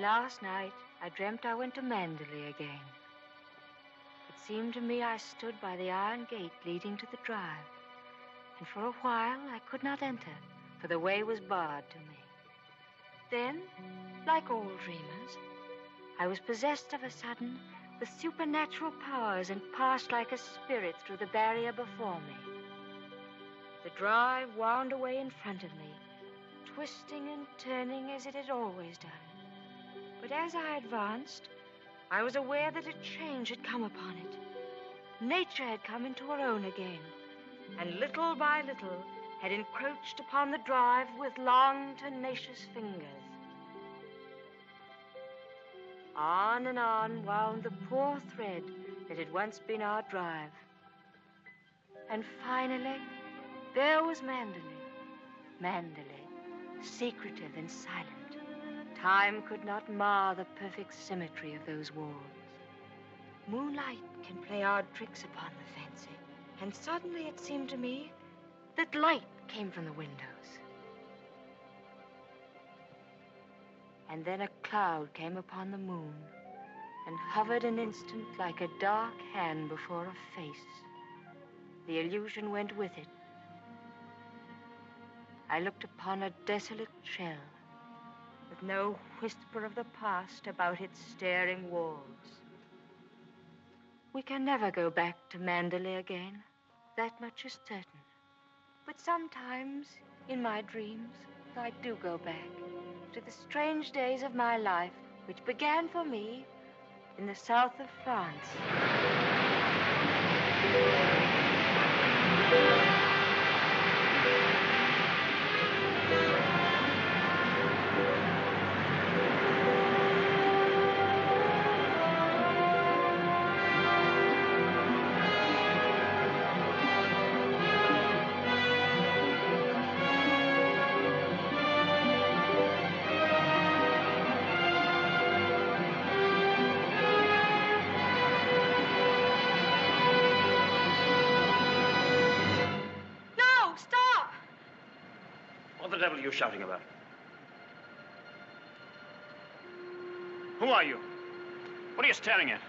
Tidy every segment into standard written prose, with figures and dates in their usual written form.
Last night, I dreamt I went to Manderley again. It seemed to me I stood by the iron gate leading to the drive, and for a while I could not enter, for the way was barred to me. Then, like all dreamers, I was possessed of a sudden with supernatural powers and passed like a spirit through the barrier before me. The drive wound away in front of me, twisting and turning as it had always done. But as I advanced, I was aware that a change had come upon it. Nature had come into her own again, and little by little had encroached upon the drive with long, tenacious fingers. On and on wound the poor thread that had once been our drive. And finally, there was Manderley. Manderley, secretive and silent. Time could not mar the perfect symmetry of those walls. Moonlight can play odd tricks upon the fancy, and suddenly it seemed to me that light came from the windows. And then a cloud came upon the moon and hovered an instant like a dark hand before a face. The illusion went with it. I looked upon a desolate shell, with no whisper of the past about its staring walls. We can never go back to Manderley again. That much is certain. But sometimes, in my dreams, I do go back to the strange days of my life, which began for me in the south of France. What the devil are you shouting about? Who are you? What are you staring at?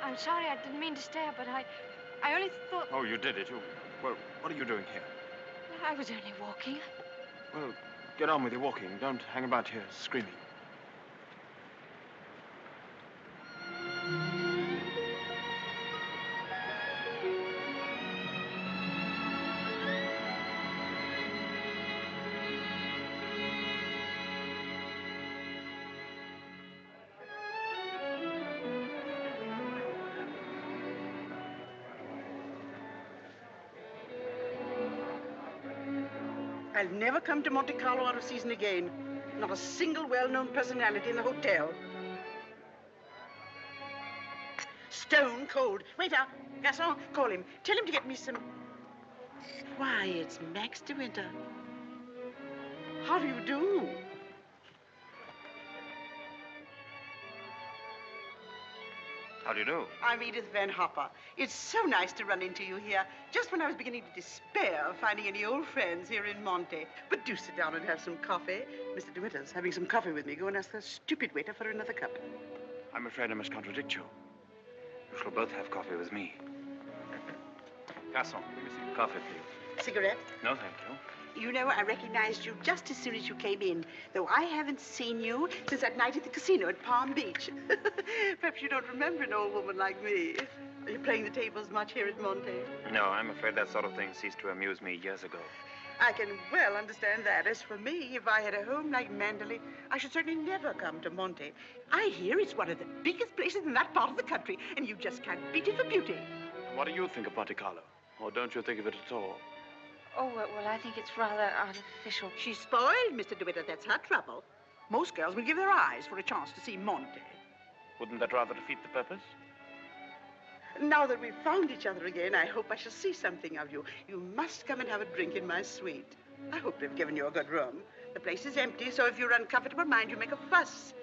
I'm sorry, I didn't mean to stare, but I only thought... Oh, you did it. Well, what are you doing here? I was only walking. Well, get on with your walking. Don't hang about here screaming. I'll never come to Monte Carlo out of season again. Not a single well-known personality in the hotel. Stone cold. Waiter, garçon, call him. Tell him to get me some... Why, it's Max de Winter. How do you do? How do you do? I'm Edith Van Hopper. It's so nice to run into you here, just when I was beginning to despair of finding any old friends here in Monte. But do sit down and have some coffee. Mr. De Winter's having some coffee with me. Go and ask the stupid waiter for another cup. I'm afraid I must contradict you. You shall both have coffee with me. Garçon, give me some coffee, please. Cigarette? No, thank you. You know, I recognized you just as soon as you came in, though I haven't seen you since that night at the casino at Palm Beach. Perhaps you don't remember an old woman like me. Are you playing the tables much here at Monte? No, I'm afraid that sort of thing ceased to amuse me years ago. I can well understand that. As for me, if I had a home like Manderley, I should certainly never come to Monte. I hear it's one of the biggest places in that part of the country, and you just can't beat it for beauty. What do you think of Monte Carlo? Or don't you think of it at all? Oh, well, I think it's rather artificial. She's spoiled, Mr. De Winter. That's her trouble. Most girls will give their eyes for a chance to see Monte. Wouldn't that rather defeat the purpose? Now that we've found each other again, I hope I shall see something of you. You must come and have a drink in my suite. I hope they've given you a good room. The place is empty, so if you're uncomfortable, mind you make a fuss.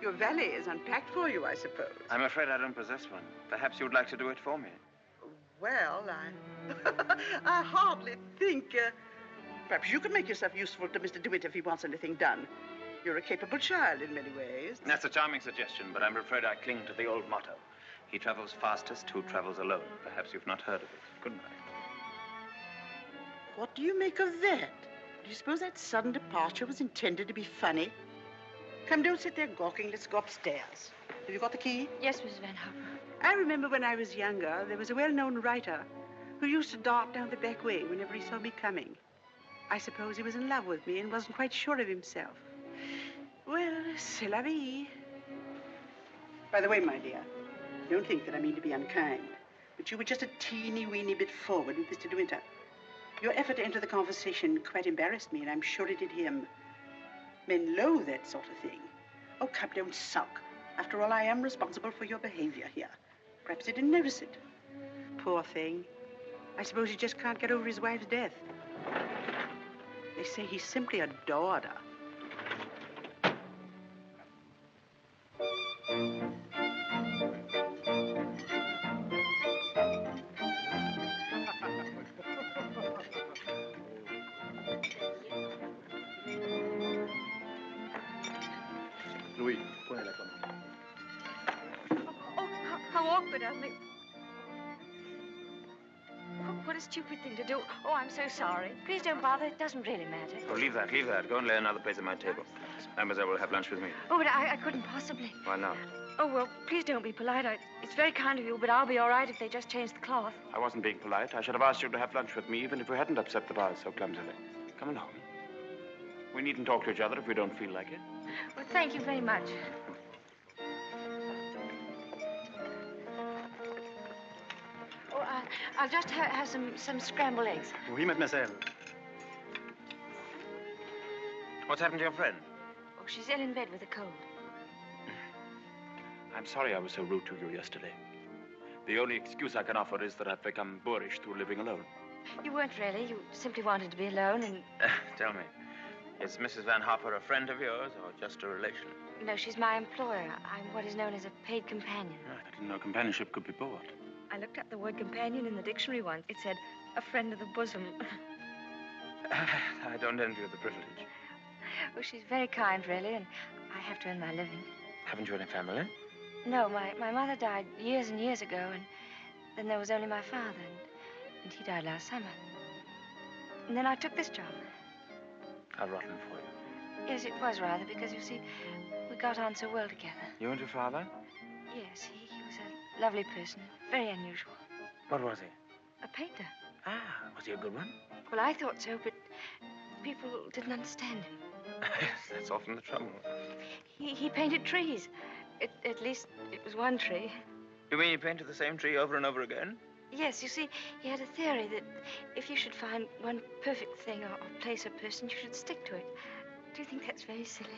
Your valet is unpacked for you, I suppose. I'm afraid I don't possess one. Perhaps you'd like to do it for me. Well, I hardly think... perhaps you could make yourself useful to Mr. De Winter if he wants anything done. You're a capable child in many ways. That's a charming suggestion, but I'm afraid I cling to the old motto. He travels fastest who travels alone. Perhaps you've not heard of it. Good night. What do you make of that? Do you suppose that sudden departure was intended to be funny? Come, don't sit there gawking. Let's go upstairs. Have you got the key? Yes, Mrs. Van Hopper. I remember when I was younger, there was a well-known writer who used to dart down the back way whenever he saw me coming. I suppose he was in love with me and wasn't quite sure of himself. Well, c'est la vie. By the way, my dear, don't think that I mean to be unkind, but you were just a teeny-weeny bit forward with Mr. De Winter. Your effort to enter the conversation quite embarrassed me, and I'm sure it did him. Men loathe that sort of thing. Oh, come, don't sulk. After all, I am responsible for your behavior here. Perhaps he didn't notice it. Poor thing. I suppose he just can't get over his wife's death. They say he simply adored her. Louis, prenez la commande. Oh, how awkward of me. Oh, what a stupid thing to do. Oh, I'm so sorry. Please don't bother. It doesn't really matter. Oh, leave that, leave that. Go and lay another place at my table. Mademoiselle will have lunch with me. Oh, but I couldn't possibly. Why not? Oh, well, please don't be polite. It's very kind of you, but I'll be all right if they just change the cloth. I wasn't being polite. I should have asked you to have lunch with me, even if we hadn't upset the bars so clumsily. Come along. We needn't talk to each other if we don't feel like it. Well, thank you very much. Oh, I'll just have some scrambled eggs. Oui, mademoiselle. What's happened to your friend? Oh, she's ill in bed with a cold. I'm sorry I was so rude to you yesterday. The only excuse I can offer is that I've become boorish through living alone. You weren't really. You simply wanted to be alone and... Tell me, is Mrs. Van Hopper a friend of yours or just a relation? No, she's my employer. I'm what is known as a paid companion. I didn't know companionship could be bought. I looked up the word companion in the dictionary once. It said, a friend of the bosom. I don't envy you the privilege. Well, she's very kind, really, and I have to earn my living. Haven't you any family? No, my mother died years and years ago, and then there was only my father, and he died last summer. And then I took this job. How rotten for you. Yes, it was rather, because, you see, we got on so well together. You and your father? Yes, he was a lovely person, very unusual. What was he? A painter. Ah, was he a good one? Well, I thought so, but people didn't understand him. Yes, that's often the trouble. He painted trees. At least it was one tree. You mean he painted the same tree over and over again? Yes, you see, he had a theory that if you should find one perfect thing or place or person, you should stick to it. Do you think that's very silly?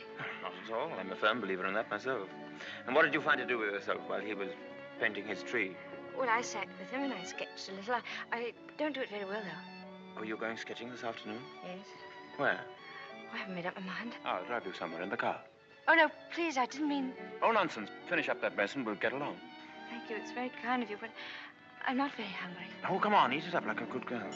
Not at all. I'm a firm believer in that myself. And what did you find to do with yourself while he was painting his tree? Well, I sat with him and I sketched a little. I don't do it very well, though. Oh, you're going sketching this afternoon? Yes. Where? I haven't made up my mind. Oh, I'll drive you somewhere in the car. Oh, no, please, I didn't mean... Oh, nonsense. Finish up that mess and we'll get along. Thank you, it's very kind of you, but I'm not very hungry. Oh, come on, eat it up like a good girl.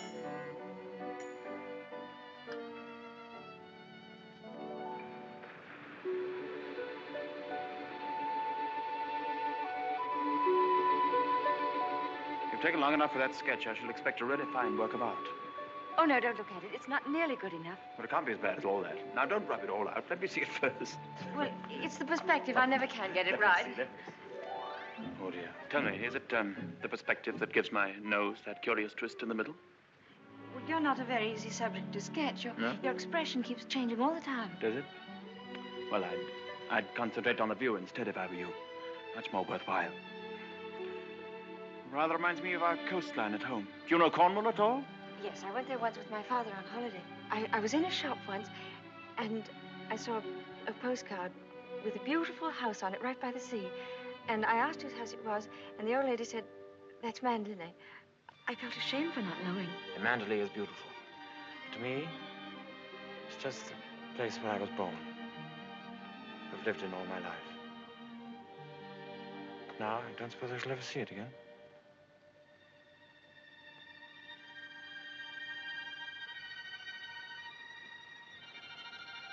You've taken long enough for that sketch. I shall expect a really fine work of art. Oh, no, don't look at it. It's not nearly good enough. But it can't be as bad as all that. Now, don't rub it all out. Let me see it first. Well, it's the perspective. I never can get it right. Let me see. Oh, dear. Tell me, is it the perspective that gives my nose that curious twist in the middle? Well, you're not a very easy subject to sketch. Your expression keeps changing all the time. Does it? Well, I'd concentrate on the view instead if I were you. Much more worthwhile. Rather reminds me of our coastline at home. Do you know Cornwall at all? Yes, I went there once with my father on holiday. I was in a shop once, and I saw a postcard with a beautiful house on it right by the sea. And I asked whose house it was, and the old lady said, that's Manderley. I felt ashamed for not knowing. Manderley is beautiful. To me, it's just the place where I was born. I've lived in all my life. Now, I don't suppose I shall ever see it again.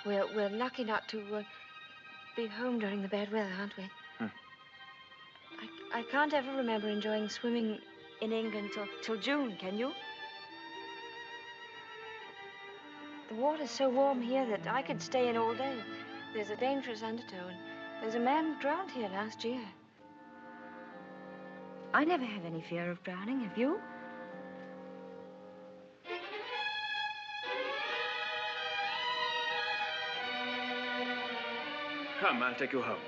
We're lucky not to be home during the bad weather, aren't we? I can't ever remember enjoying swimming in England till June, can you? The water's so warm here that I could stay in all day. There's a dangerous undertow, and there's a man drowned here last year. I never have any fear of drowning, have you? Come, I'll take you home.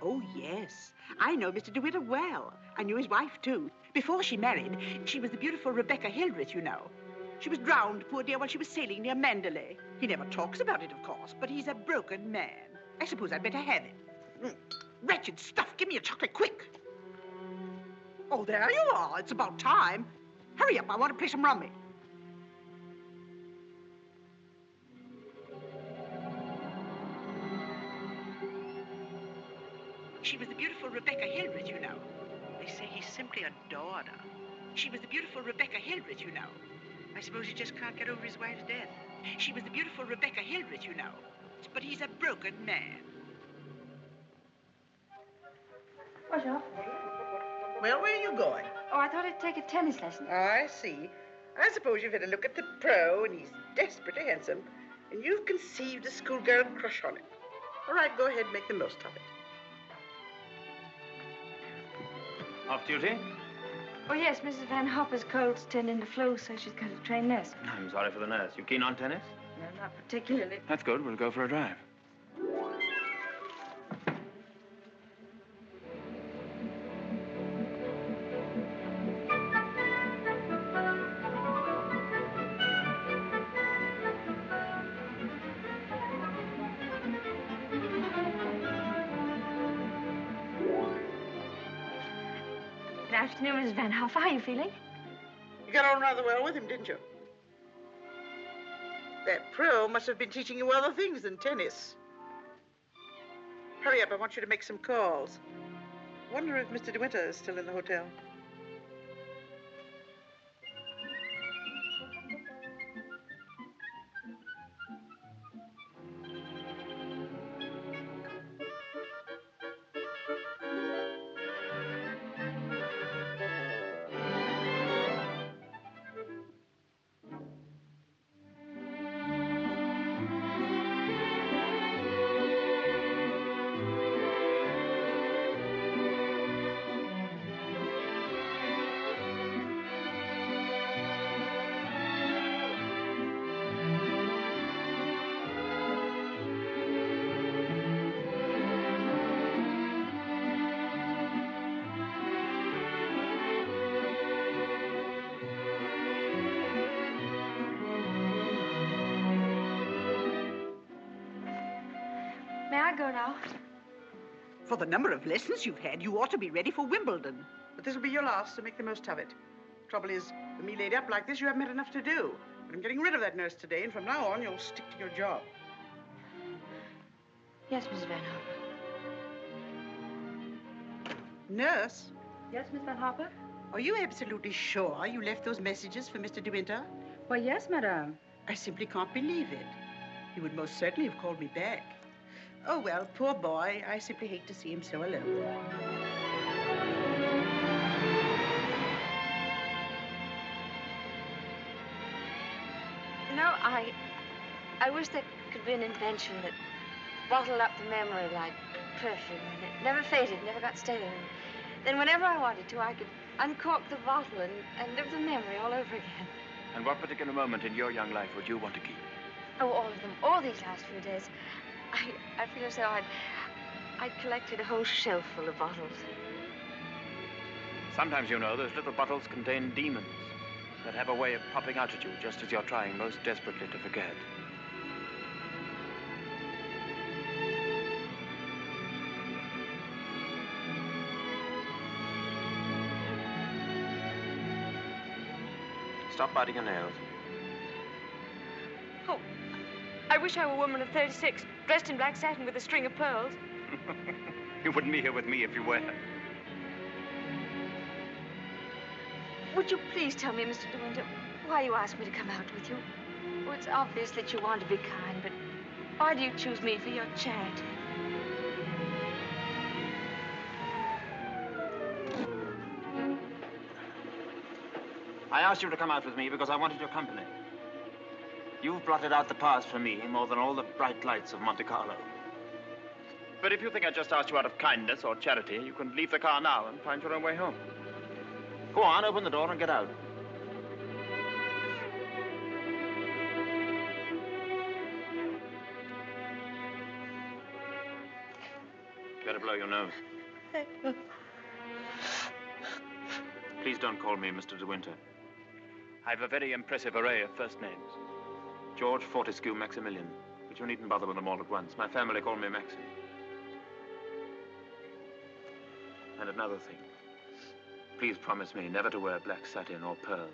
Oh, yes. I know Mr. de Winter well. I knew his wife, too. Before she married, she was the beautiful Rebecca Hildreth, you know. She was drowned, poor dear, while she was sailing near Manderley. He never talks about it, of course, but he's a broken man. I suppose I'd better have it. Wretched stuff. Give me a chocolate, quick. Oh, there you are. It's about time. Hurry up. I want to play some rummy. She was the beautiful Rebecca Hildreth, you know. They say he simply adored her. She was the beautiful Rebecca Hildreth, you know. I suppose he just can't get over his wife's death. She was the beautiful Rebecca Hildreth, you know. But he's a broken man. What's up? Well, where are you going? Oh, I thought I'd take a tennis lesson. Oh, I see. I suppose you've had a look at the pro, and he's desperately handsome, and you've conceived a schoolgirl crush on him. All right, go ahead, make the most of it. Off duty? Oh, yes, Mrs. Van Hopper's cold's turned into flu, so she's got to train nurse. I'm sorry for the nurse. You keen on tennis? No, not particularly. That's good. We'll go for a drive. Good afternoon, Mrs. Van Hopper. How are you feeling? You got on rather well with him, didn't you? That pro must have been teaching you other things than tennis. Hurry up, I want you to make some calls. Wonder if Mr. de Winter is still in the hotel. May I go now? For the number of lessons you've had, you ought to be ready for Wimbledon. But this will be your last, so make the most of it. Trouble is, with me laid up like this, you haven't had enough to do. But I'm getting rid of that nurse today, and from now on, you'll stick to your job. Yes, Mrs. Van Harper. Nurse? Yes, Miss Van Harper? Are you absolutely sure you left those messages for Mr. de Winter? Why, yes, madame. I simply can't believe it. He would most certainly have called me back. Oh, well, poor boy. I simply hate to see him so alone. You know, I wish there could be an invention that bottled up the memory like perfume, and it never faded, never got stale. And then whenever I wanted to, I could uncork the bottle and live the memory all over again. And what particular moment in your young life would you want to keep? Oh, all of them. All these last few days. I feel as though I'd collected a whole shelf full of bottles. Sometimes, you know, those little bottles contain demons that have a way of popping out at you just as you're trying most desperately to forget. Stop biting your nails. Oh, I wish I were a woman of 36, dressed in black satin with a string of pearls. You wouldn't be here with me if you were. Would you please tell me, Mr. de Winter, why you asked me to come out with you? Oh, it's obvious that you want to be kind, but why do you choose me for your charity? I asked you to come out with me because I wanted your company. You've blotted out the past for me more than all the bright lights of Monte Carlo. But if you think I just asked you out of kindness or charity, you can leave the car now and find your own way home. Go on, open the door and get out. Better blow your nose. Please don't call me Mr. de Winter. I've a very impressive array of first names. George, Fortescue, Maximilian. But you needn't bother with them all at once. My family call me Maxim. And another thing. Please promise me never to wear black satin or pearls.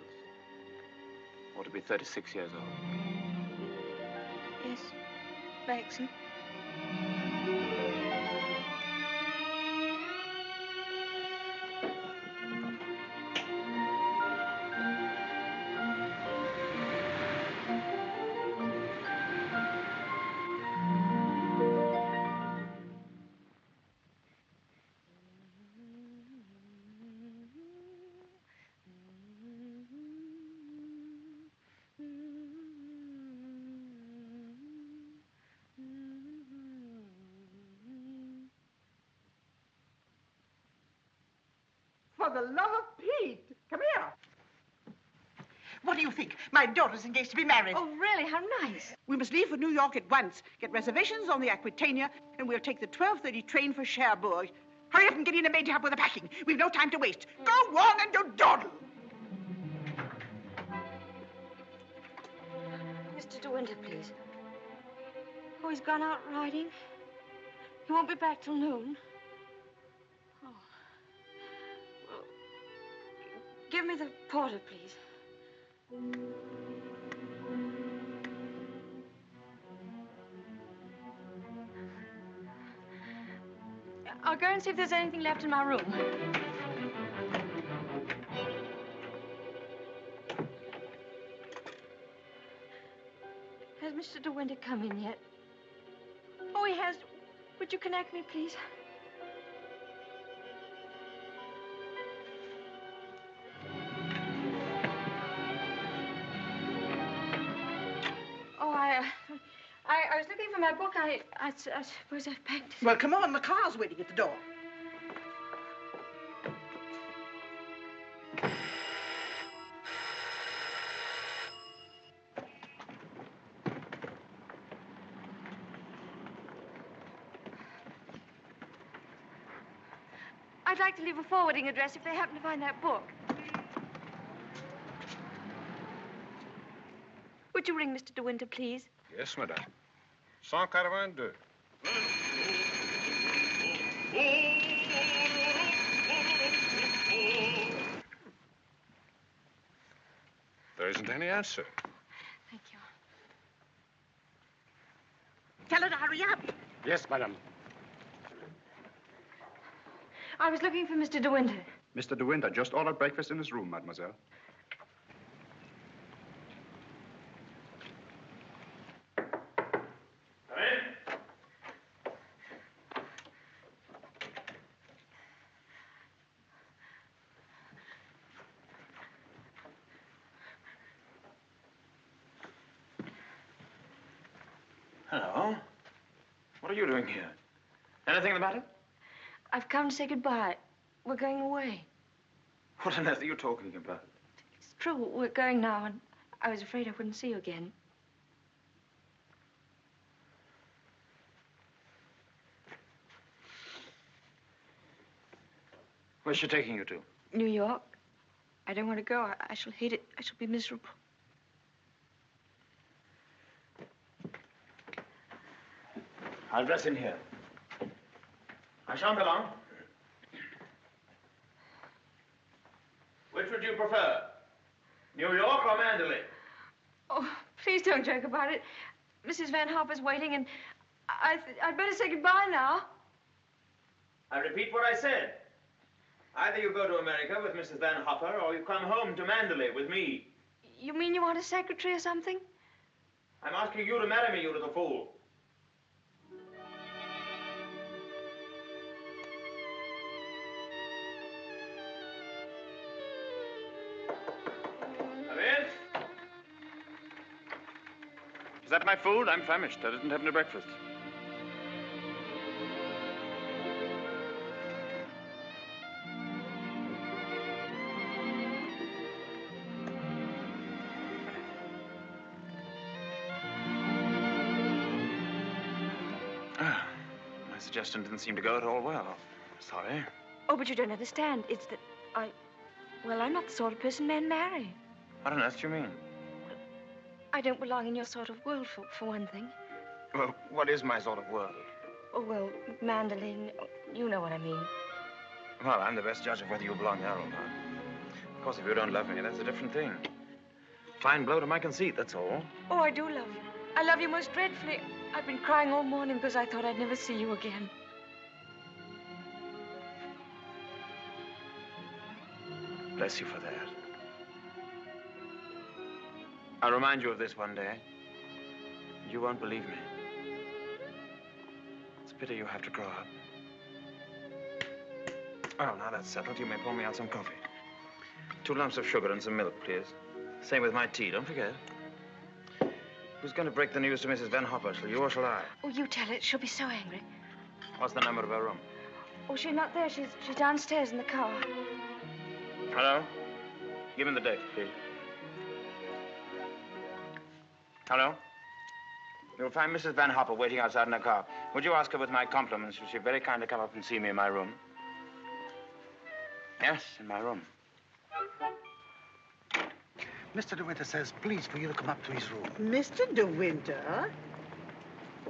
Or to be 36 years old. Yes, Maxim. For the love of Pete, come here. What do you think? My daughter's engaged to be married. Oh, really? How nice. We must leave for New York at once. Get reservations on the Aquitania, and we'll take the 12:30 train for Cherbourg. Hurry up and get in and maid to help with the packing. We've no time to waste. Go on and don't dawdle. Mr. de Winter, please. Oh, he's gone out riding. He won't be back till noon. Oh. Well, give me the porter, please. I'll go and see if there's anything left in my room. Has Mr. de Winter come in yet? Oh, he has. Would you connect me, please? Oh, I was looking for my book. I suppose I've packed it. Well, come on. The car's waiting at the door. I'd like to leave a forwarding address if they happen to find that book. Would you ring Mr. de Winter, please? Yes, madame. 182. There isn't any answer. Thank you. Tell her to hurry up. Yes, madam. I was looking for Mr. de Winter. Mr. de Winter just ordered breakfast in his room, mademoiselle. Come in. Hello. What are you doing here? Anything the matter? I've come to say goodbye. We're going away. What on earth are you talking about? It's true, we're going now, and I was afraid I wouldn't see you again. Where's she taking you to? New York. I don't want to go. I shall hate it. I shall be miserable. I'll dress in here. I shan't be long. Which would you prefer? New York or Manderley? Oh, please don't joke about it. Mrs. Van Hopper's waiting, and I'd better say goodbye now. I repeat what I said. Either you go to America with Mrs. Van Hopper, or you come home to Manderley with me. You mean you want a secretary or something? I'm asking you to marry me, you little fool. Come in. Is that my food? I'm famished. I didn't have any breakfast. My suggestion didn't seem to go at all well. Sorry. Oh, but you don't understand. It's that well, I'm not the sort of person men marry. What on earth do you mean? I don't belong in your sort of world, for one thing. Well, what is my sort of world? Oh, well, Manderley, you know what I mean. Well, I'm the best judge of whether you belong there or not. Of course, if you don't love me, that's a different thing. Fine blow to my conceit, that's all. Oh, I do love you. I love you most dreadfully. I've been crying all morning because I thought I'd never see you again. Bless you for that. I'll remind you of this one day. You won't believe me. It's a pity you have to grow up. Oh, now that's settled. You may pour me out some coffee. 2 lumps of sugar and some milk, please. Same with my tea, don't forget. Who's going to break the news to Mrs. Van Hopper? Shall you or shall I? Oh, you tell it. She'll be so angry. What's the number of her room? Oh, she's not there. She's downstairs in the car. Hello? Give me the date, please. Hello? You'll find Mrs. Van Hopper waiting outside in her car. Would you ask her with my compliments if she'd very kindly come up and see me in my room? Yes, in my room. Mr. de Winter says, please, for you to come up to his room. Mr. de Winter?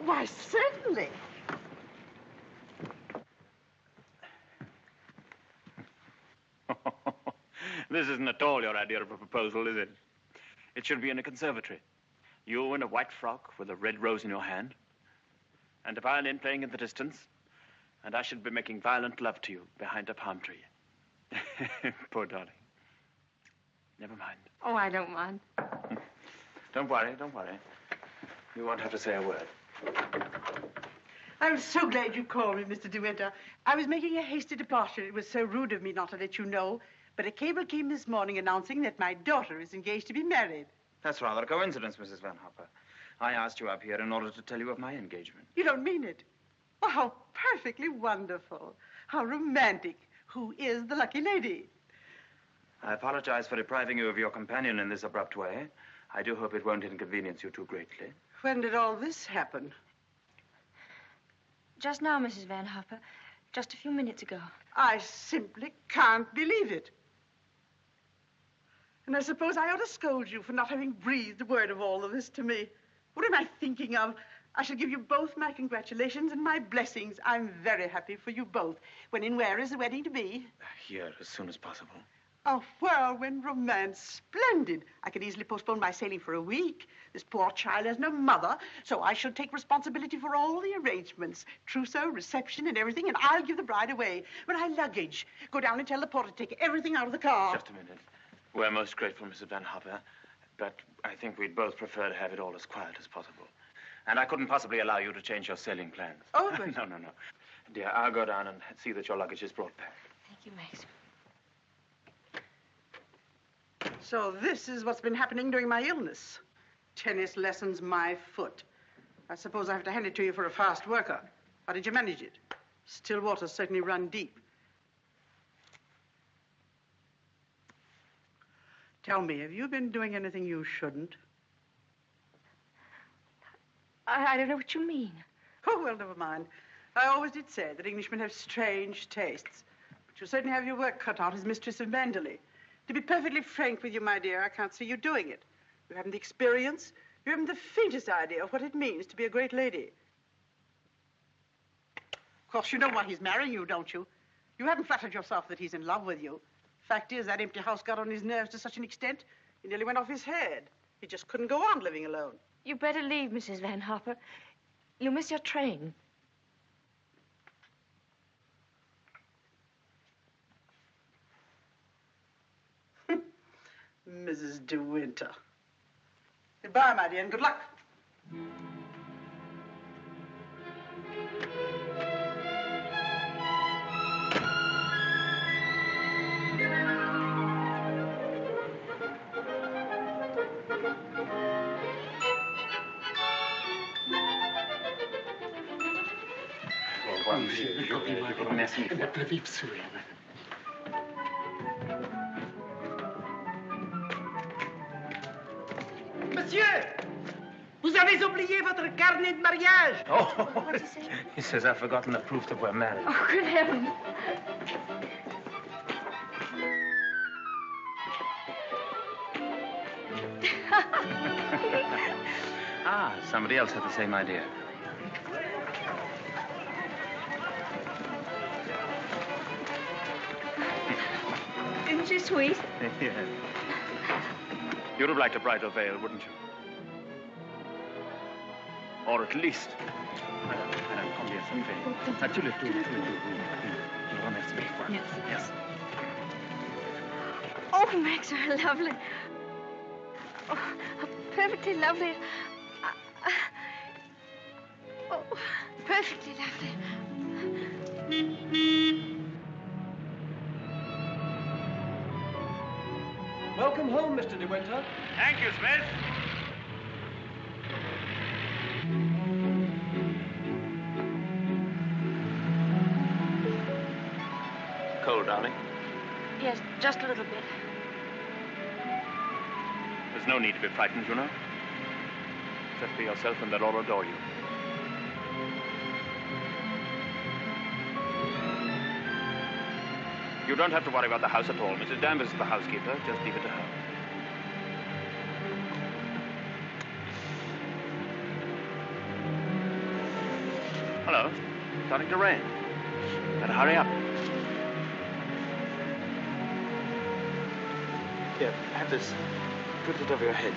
Why, certainly. This isn't at all your idea of a proposal, is it? It should be in a conservatory. You in a white frock with a red rose in your hand, and a violin playing in the distance, and I should be making violent love to you behind a palm tree. Poor darling. Never mind. Oh, I don't mind. Don't worry, don't worry. You won't have to say a word. I'm so glad you called me, Mr. de Winter. I was making a hasty departure. It was so rude of me not to let you know. But a cable came this morning announcing that my daughter is engaged to be married. That's rather a coincidence, Mrs. Van Hopper. I asked you up here in order to tell you of my engagement. You don't mean it? Oh, how perfectly wonderful. How romantic. Who is the lucky lady? I apologize for depriving you of your companion in this abrupt way. I do hope it won't inconvenience you too greatly. When did all this happen? Just now, Mrs. Van Hopper. Just a few minutes ago. I simply can't believe it. And I suppose I ought to scold you for not having breathed a word of all of this to me. What am I thinking of? I shall give you both my congratulations and my blessings. I'm very happy for you both. When and where is the wedding to be? Here, as soon as possible. A whirlwind romance. Splendid. I could easily postpone my sailing for a week. This poor child has no mother, so I shall take responsibility for all the arrangements. Trousseau, reception, and everything, and I'll give the bride away. My luggage. Go down and tell the porter to take everything out of the car. Just a minute. We're most grateful, Mrs. Van Hopper, but I think we'd both prefer to have it all as quiet as possible. And I couldn't possibly allow you to change your sailing plans. Oh, but... No. Dear, I'll go down and see that your luggage is brought back. Thank you, Maxim. So this is what's been happening during my illness. Tennis lessons, my foot. I suppose I have to hand it to you for a fast worker. How did you manage it? Still waters certainly run deep. Tell me, have you been doing anything you shouldn't? I don't know what you mean. Oh, well, never mind. I always did say that Englishmen have strange tastes. But you certainly have your work cut out as mistress of Manderley. To be perfectly frank with you, my dear, I can't see you doing it. You haven't the experience. You haven't the faintest idea of what it means to be a great lady. Of course, you know why he's marrying you, don't you? You haven't flattered yourself that he's in love with you. Fact is, that empty house got on his nerves to such an extent, he nearly went off his head. He just couldn't go on living alone. You better leave, Mrs. Van Hopper. You'll miss your train. Mrs. de Winter. Goodbye, my dear, and good luck. Merci. Monsieur, vous avez oublié votre carnet de mariage. Oh, What did he say? he says I've forgotten the proof that we're married. Oh, good heavens. Somebody else had the same idea. Isn't she sweet? Yes. You'd have liked a bridal veil, wouldn't you? Or at least... Madame, combien ça fait? Tous les tours. Je vous remercie mille fois. Yes. Oh, Max, how lovely. Oh, how perfectly lovely. Oh, perfectly lovely. Welcome home, Mr. de Winter. Thank you, Smith. Cold, darling? Yes, just a little bit. There's no need to be frightened, you know. Just be yourself and they'll all adore you. You don't have to worry about the house at all. Mrs. Danvers is the housekeeper. Just leave it to her. Hello. Starting to rain. Better hurry up. Here, have this. Put it over your head.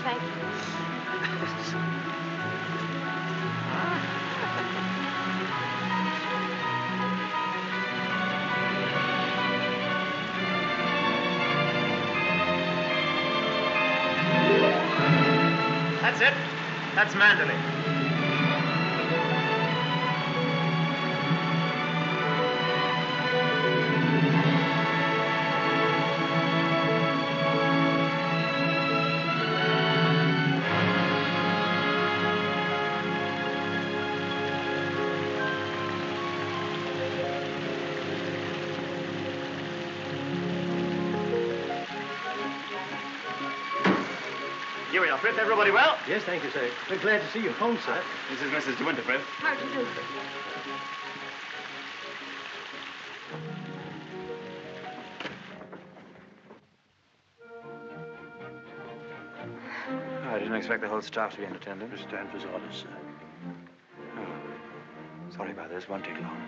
Thank you. That's it. That's Manderley. Here we are, Fred. Everybody well? Yes, thank you, sir. We're glad to see you home, sir. This is Mrs. de Winter, Fred. How do you do? I didn't expect the whole staff to be in attendance. Mr. Danvers' orders, sir. Oh, sorry about this. Won't take long.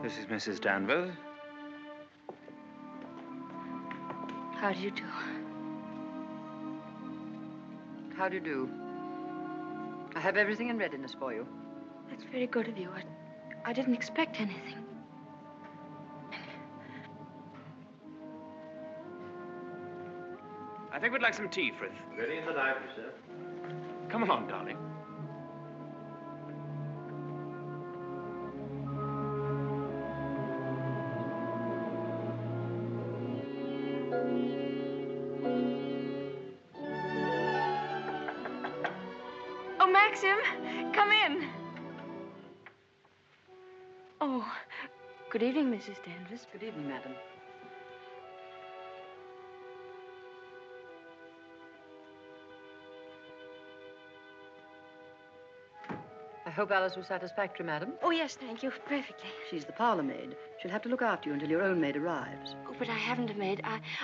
This is Mrs. Danvers. How do you do? How do you do? I have everything in readiness for you. That's very good of you. I didn't expect anything. I think we'd like some tea, Frith. Ready in the library, sir. Come along, darling. Oh, Maxim, come in. Oh, good evening, Mrs. Danvers. Good evening, madam. I hope Alice was satisfactory, madam. Oh, yes, thank you. Perfectly. She's the parlor maid. She'll have to look after you until your own maid arrives. Oh, but I haven't a maid.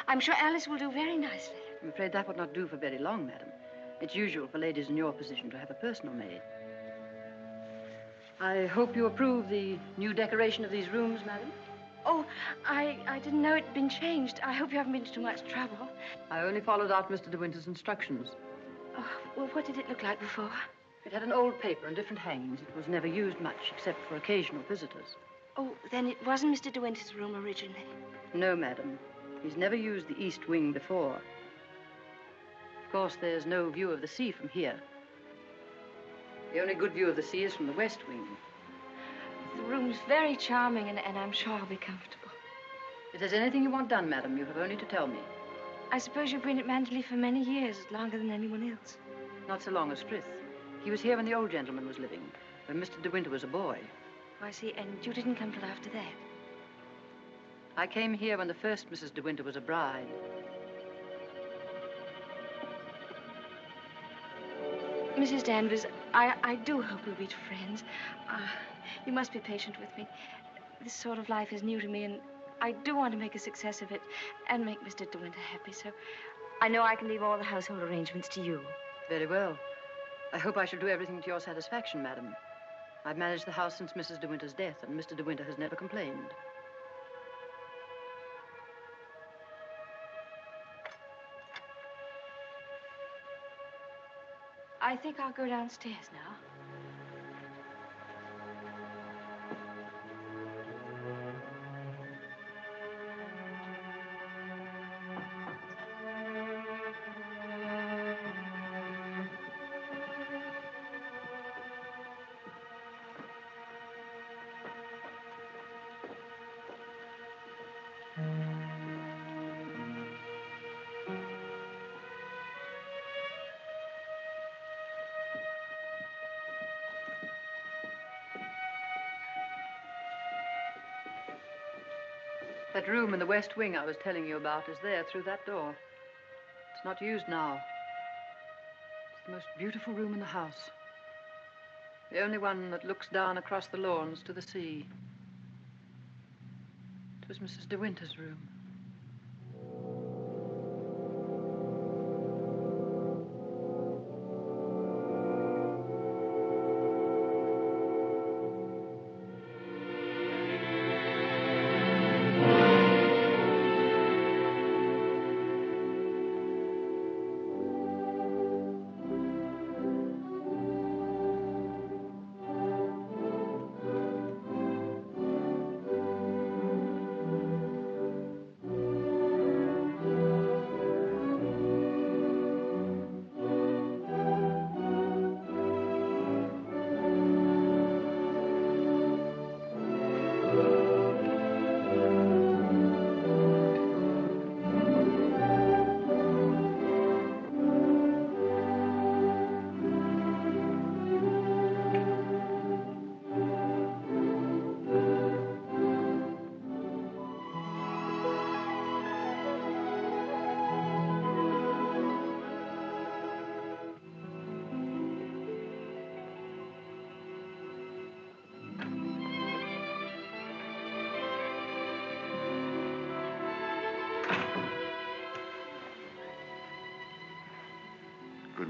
I'm sure Alice will do very nicely. I'm afraid that would not do for very long, madam. It's usual for ladies in your position to have a personal maid. I hope you approve the new decoration of these rooms, madam. Oh, I didn't know it'd been changed. I hope you haven't been to too much trouble. I only followed out Mr. de Winter's instructions. Oh, well, what did it look like before? It had an old paper and different hangings. It was never used much, except for occasional visitors. Oh, then it wasn't Mr. de Winter's room originally. No, madam. He's never used the east wing before. Of course, there's no view of the sea from here. The only good view of the sea is from the west wing. The room's very charming, and I'm sure I'll be comfortable. If there's anything you want done, madam, you have only to tell me. I suppose you've been at Manderley for many years, longer than anyone else. Not so long as Frith. He was here when the old gentleman was living, when Mr. de Winter was a boy. Oh, I see, and you didn't come till after that. I came here when the first Mrs. de Winter was a bride. Mrs. Danvers, I do hope we'll be friends. You must be patient with me. This sort of life is new to me, and I do want to make a success of it and make Mr. de Winter happy, so I know I can leave all the household arrangements to you. Very well. I hope I shall do everything to your satisfaction, madam. I've managed the house since Mrs. de Winter's death, and Mr. de Winter has never complained. I think I'll go downstairs now. That room in the west wing I was telling you about is there through that door. It's not used now. It's the most beautiful room in the house. The only one that looks down across the lawns to the sea. It was Mrs. de Winter's room.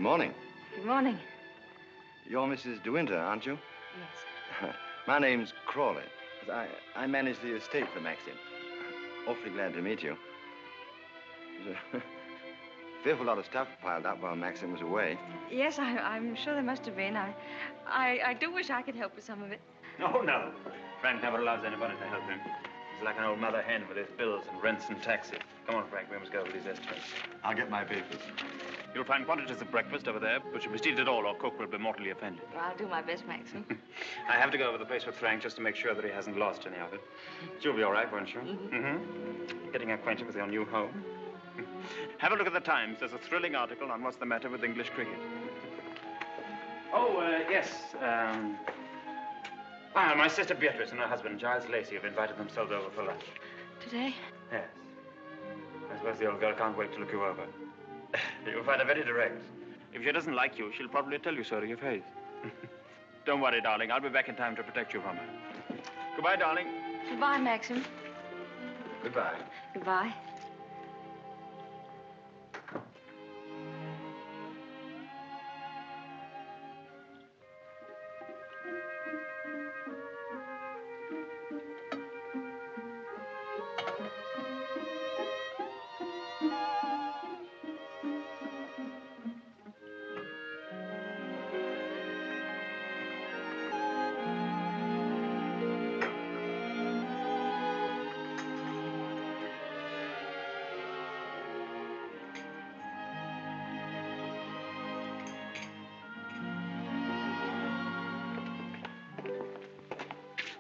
morning. Good morning. You're Mrs. de Winter, aren't you? Yes. My name's Crawley. I manage the estate for Maxim. Awfully glad to meet you. There's a fearful lot of stuff piled up while Maxim was away. Yes, I'm sure there must have been. I do wish I could help with some of it. Oh, no. Frank never allows anybody to help him. He's like an old mother hen with his bills and rents and taxes. Come on, Frank, we must go over these estimates. I'll get my papers. You'll find quantities of breakfast over there, but you must eat it all or cook will be mortally offended. Well, I'll do my best, Maxim. I have to go over the place with Frank just to make sure that he hasn't lost any of it. You'll be all right, won't you? Mm-hmm. Getting acquainted with your new home. Have a look at the Times. There's a thrilling article on what's the matter with English cricket. Oh, yes. My sister Beatrice and her husband, Giles Lacey, have invited themselves over for lunch. Today? Yes. I suppose the old girl can't wait to look you over. You'll find her very direct. If she doesn't like you, she'll probably tell you so to your face. Don't worry, darling. I'll be back in time to protect you from her. Goodbye, darling. Goodbye, Maxim. Goodbye. Goodbye.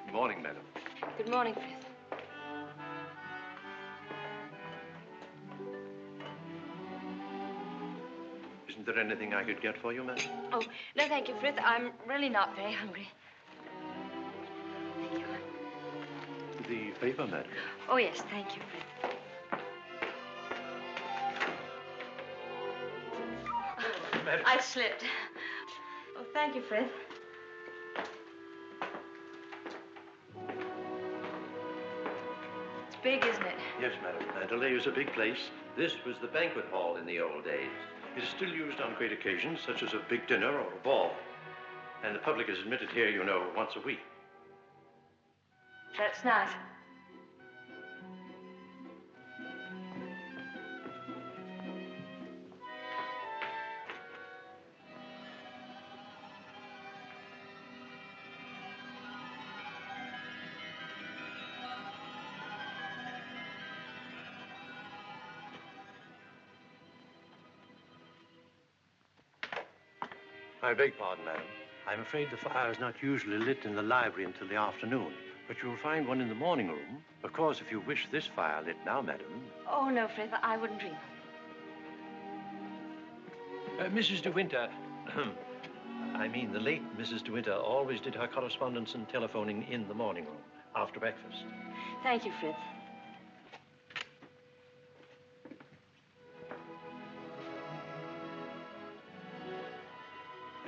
Good morning, madam. Good morning, Frith. Isn't there anything I could get for you, madam? Oh, no, thank you, Frith. I'm really not very hungry. Thank you. The paper, madam. Oh, yes, thank you, Frith. Madam. I slipped. Oh, thank you, Frith. It's big, isn't it? Yes, madam. Manderley is a big place. This was the banquet hall in the old days. It is still used on great occasions, such as a big dinner or a ball. And the public is admitted here, you know, once a week. That's nice. I beg pardon, madam. I'm afraid the fire is not usually lit in the library until the afternoon, but you'll find one in the morning room. Of course, if you wish this fire lit now, madam. Oh, no, Frith, I wouldn't dream. Mrs. de Winter, I mean the late Mrs. de Winter always did her correspondence and telephoning in the morning room after breakfast. Thank you, Frith.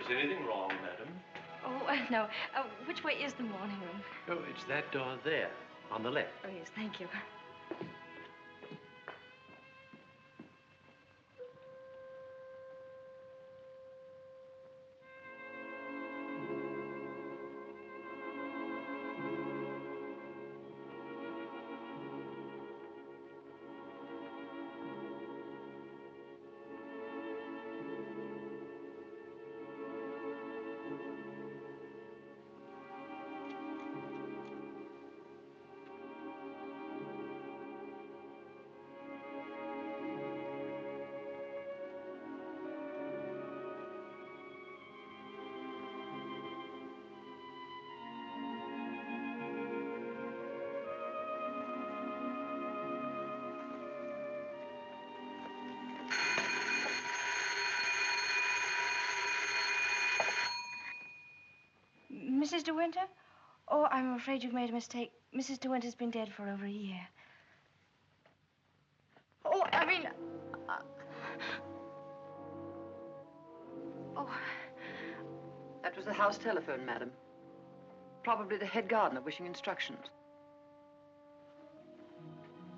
Is anything wrong, madam? Oh, no. Which way is the morning room? Oh, it's that door there, on the left. Oh, yes, thank you. Mrs. de Winter? Oh, I'm afraid you've made a mistake. Mrs. de Winter's been dead for over a year. Oh, I mean... Oh, that was the house telephone, madam. Probably the head gardener wishing instructions.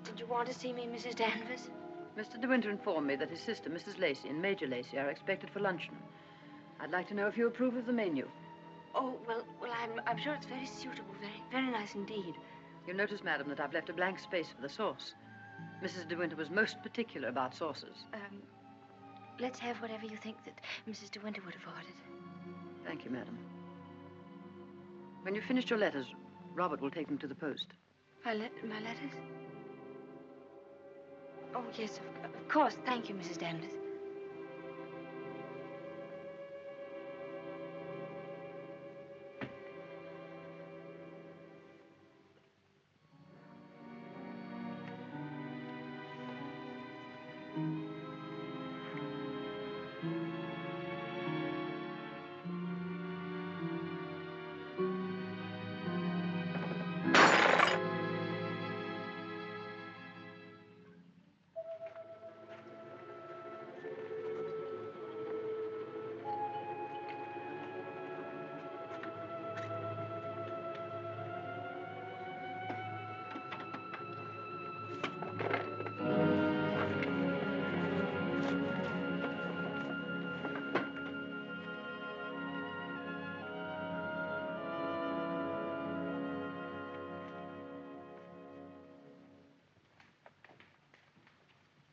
Did you want to see me, Mrs. Danvers? Mr. de Winter informed me that his sister, Mrs. Lacey, and Major Lacey are expected for luncheon. I'd like to know if you approve of the menu. Oh, well, I'm sure it's very suitable, very nice indeed. You'll notice, madam, that I've left a blank space for the sauce. Mrs. de Winter was most particular about sauces. Let's have whatever you think that Mrs. de Winter would have ordered. Thank you, madam. When you've finished your letters, Robert will take them to the post. My letters? Oh, yes, of course. Thank you, Mrs. Danvers.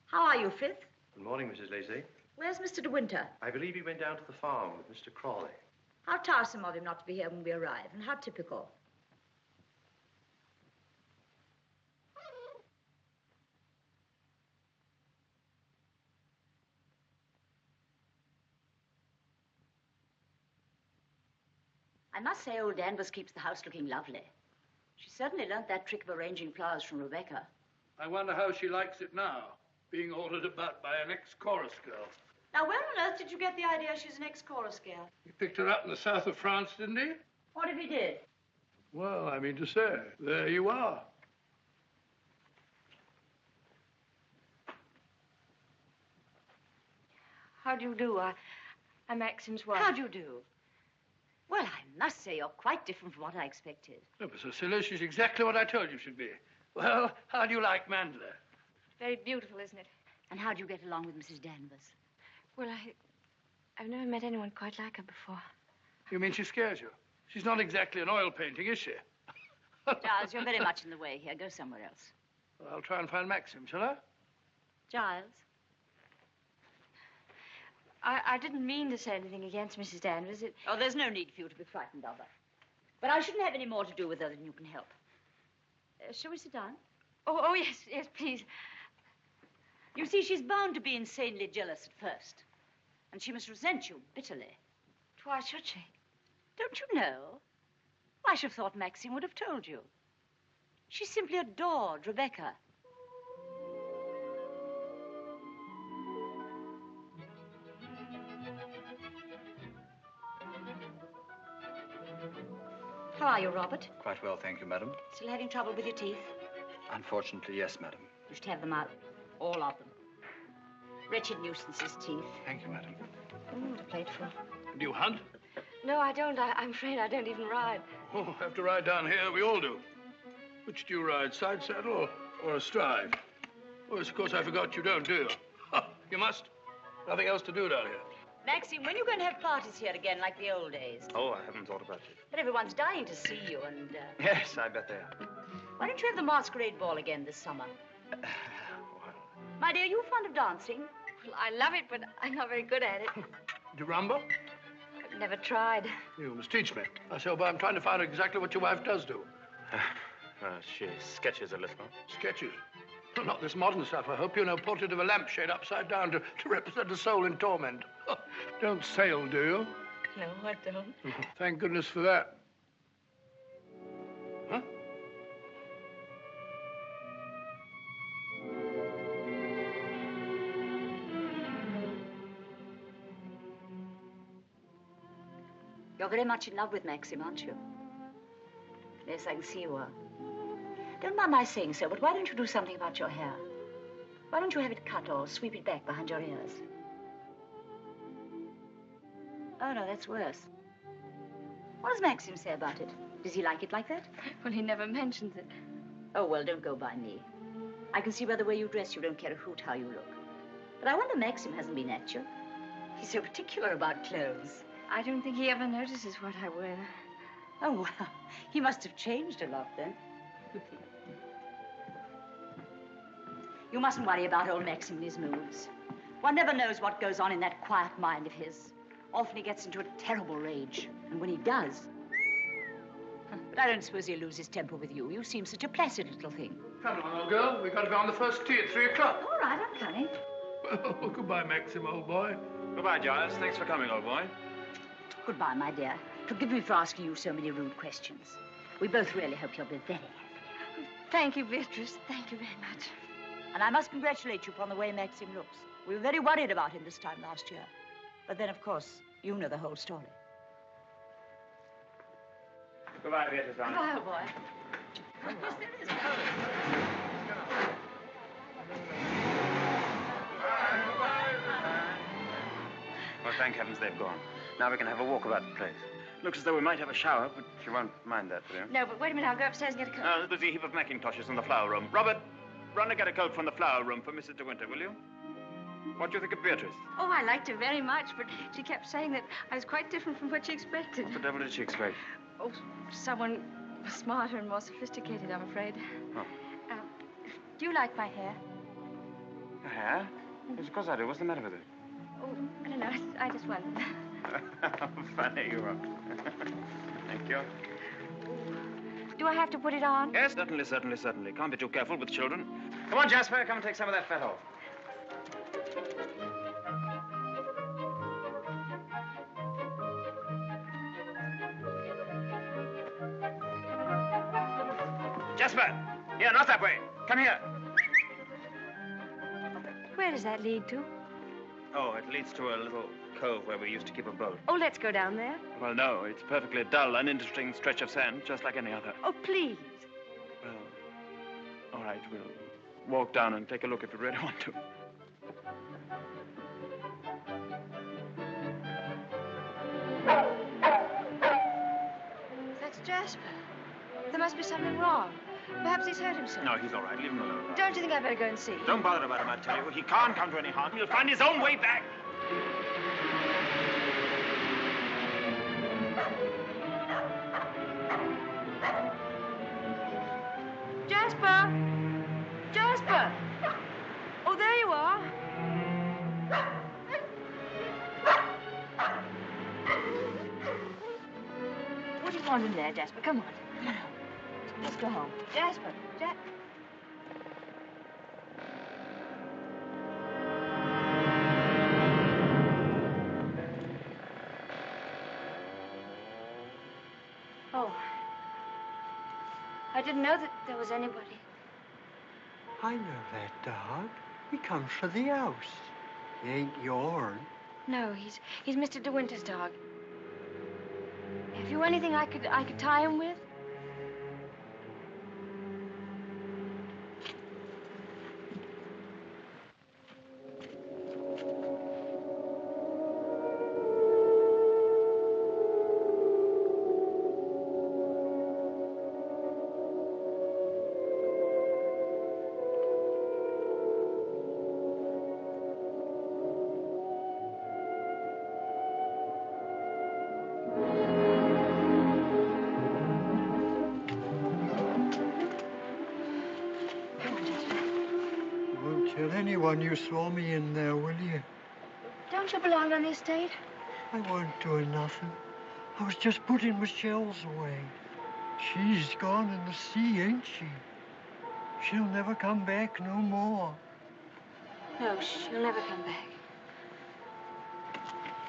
How are you, Frith? Good morning, Mrs. Lacey. Where's Mr. de Winter? I believe he went down to the farm with Mr. Crawley. How tiresome of him not to be here when we arrive, and how typical. I must say old Danvers keeps the house looking lovely. She certainly learnt that trick of arranging flowers from Rebecca. I wonder how she likes it now, being ordered about by an ex-chorus girl. Now, where on earth did you get the idea she's an ex-chorus girl? He picked her up in the south of France, didn't he? What if he did? Well, I mean to say, there you are. How do you do? I'm Maxim's wife. How do you do? Well, I must say you're quite different from what I expected. Oh, but Cecilia, she's exactly what I told you she'd be. Well, how do you like Manderley? Very beautiful, isn't it? And how do you get along with Mrs. Danvers? Well, I've never met anyone quite like her before. You mean she scares you? She's not exactly an oil painting, is she? Giles, you're very much in the way here. Go somewhere else. Well, I'll try and find Maxim, shall I? Giles? I didn't mean to say anything against Mrs. Danvers. Oh, there's no need for you to be frightened of her. But I shouldn't have any more to do with her than you can help. Shall we sit down? Oh, yes, please. You see, she's bound to be insanely jealous at first. And she must resent you bitterly. Why should she? Don't you know? I should have thought Maxim would have told you. She simply adored Rebecca. How are you, Robert? Quite well, thank you, madam. Still having trouble with your teeth? Unfortunately, yes, madam. You should have them out. All of them. Wretched nuisances, teeth. Thank you, madam. What a plateful. Do you hunt? No, I don't. I'm afraid I don't even ride. Oh, have to ride down here. We all do. Which do you ride, side saddle or astride? Oh, yes, of course, I forgot you don't, do you? You must. Nothing else to do down here. Maxim, when are you going to have parties here again, like the old days? Oh, I haven't thought about it. But everyone's dying to see you, and, Yes, I bet they are. Why don't you have the masquerade ball again this summer? My dear, you fond of dancing? Well, I love it, but I'm not very good at it. Do you rumble? I've never tried. You must teach me. I say, well, I'm trying to find out exactly what your wife does do. She sketches a little. Sketches? Well, not this modern stuff, I hope. You know, portrait of a lampshade upside down to represent a soul in torment. Don't sail, do you? No, I don't. Thank goodness for that. Huh? You're very much in love with Maxim, aren't you? Yes, I can see you are. Don't mind my saying so, but why don't you do something about your hair? Why don't you have it cut or sweep it back behind your ears? Oh, no, that's worse. What does Maxim say about it? Does he like it like that? Well, he never mentions it. Oh, well, don't go by me. I can see by the way you dress you don't care a hoot how you look. But I wonder Maxim hasn't been at you. He's so particular about clothes. I don't think he ever notices what I wear. Oh, well, he must have changed a lot then. You mustn't worry about old Maxim and his moods. One never knows what goes on in that quiet mind of his. Often he gets into a terrible rage. And when he does... But I don't suppose he'll lose his temper with you. You seem such a placid little thing. Come on, old girl. We've got to be on the first tee at 3 o'clock. All right, I'm coming. Well, goodbye, Maxim, old boy. Goodbye, Giles. Thanks for coming, old boy. Goodbye, my dear. Forgive me for asking you so many rude questions. We both really hope you'll be very happy. Thank you, Beatrice. Thank you very much. And I must congratulate you upon the way Maxim looks. We were very worried about him this time last year. But then, of course, you know the whole story. Goodbye, Beatrice. Goodbye, old boy. Well, thank heavens they've gone. Now we can have a walk about the place. Looks as though we might have a shower, but you won't mind that, will you? No, but wait a minute. I'll go upstairs and get a coat. There's a heap of mackintoshes in the flower room. Robert, run and get a coat from the flower room for Mrs. de Winter, will you? What do you think of Beatrice? Oh, I liked her very much, but she kept saying that I was quite different from what she expected. What the devil did she expect? Oh, someone smarter and more sophisticated, I'm afraid. Oh. Do you like my hair? Your hair? Yes, of course I do. What's the matter with it? Oh, I don't know. I just wondered. How funny you are. Thank you. Do I have to put it on? Yes, certainly, certainly, certainly. Can't be too careful with children. Come on, Jasper, come and take some of that fat off. Jasper! Here, not that way. Come here. Where does that lead to? Oh, it leads to a little cove where we used to keep a boat. Oh, let's go down there. Well, no, it's a perfectly dull, uninteresting stretch of sand, just like any other. Oh, please. Well, all right, we'll walk down and take a look if you really want to. That's Jasper. There must be something wrong. Perhaps he's hurt himself. No, he's all right. Leave him alone. Don't you think I'd better go and see? Don't bother about him, I tell you. He can't come to any harm. He'll find his own way back. Jasper! Jasper! Oh, there you are. What do you want in there, Jasper? Come on. Come on. Let's go home. Jasper! Oh. I didn't know that there was anybody. I know that dog. He comes for the house. He ain't yourn. No, he's Mr. De Winter's dog. Have you anything I could tie him with? Tell anyone you saw me in there, will you? Don't you belong on the estate? I wasn't doing nothing. I was just putting my shells away. She's gone in the sea, ain't she? She'll never come back no more. No, she'll never come back.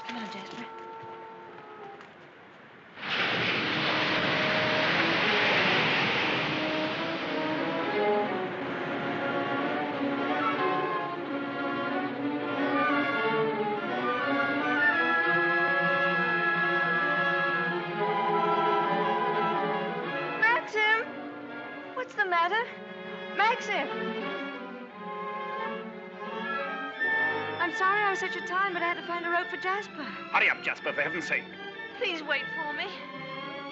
Come on, Jasper. What's the matter? Maxim! I'm sorry I was such a time, but I had to find a rope for Jasper. Hurry up, Jasper, for heaven's sake. Please wait for me.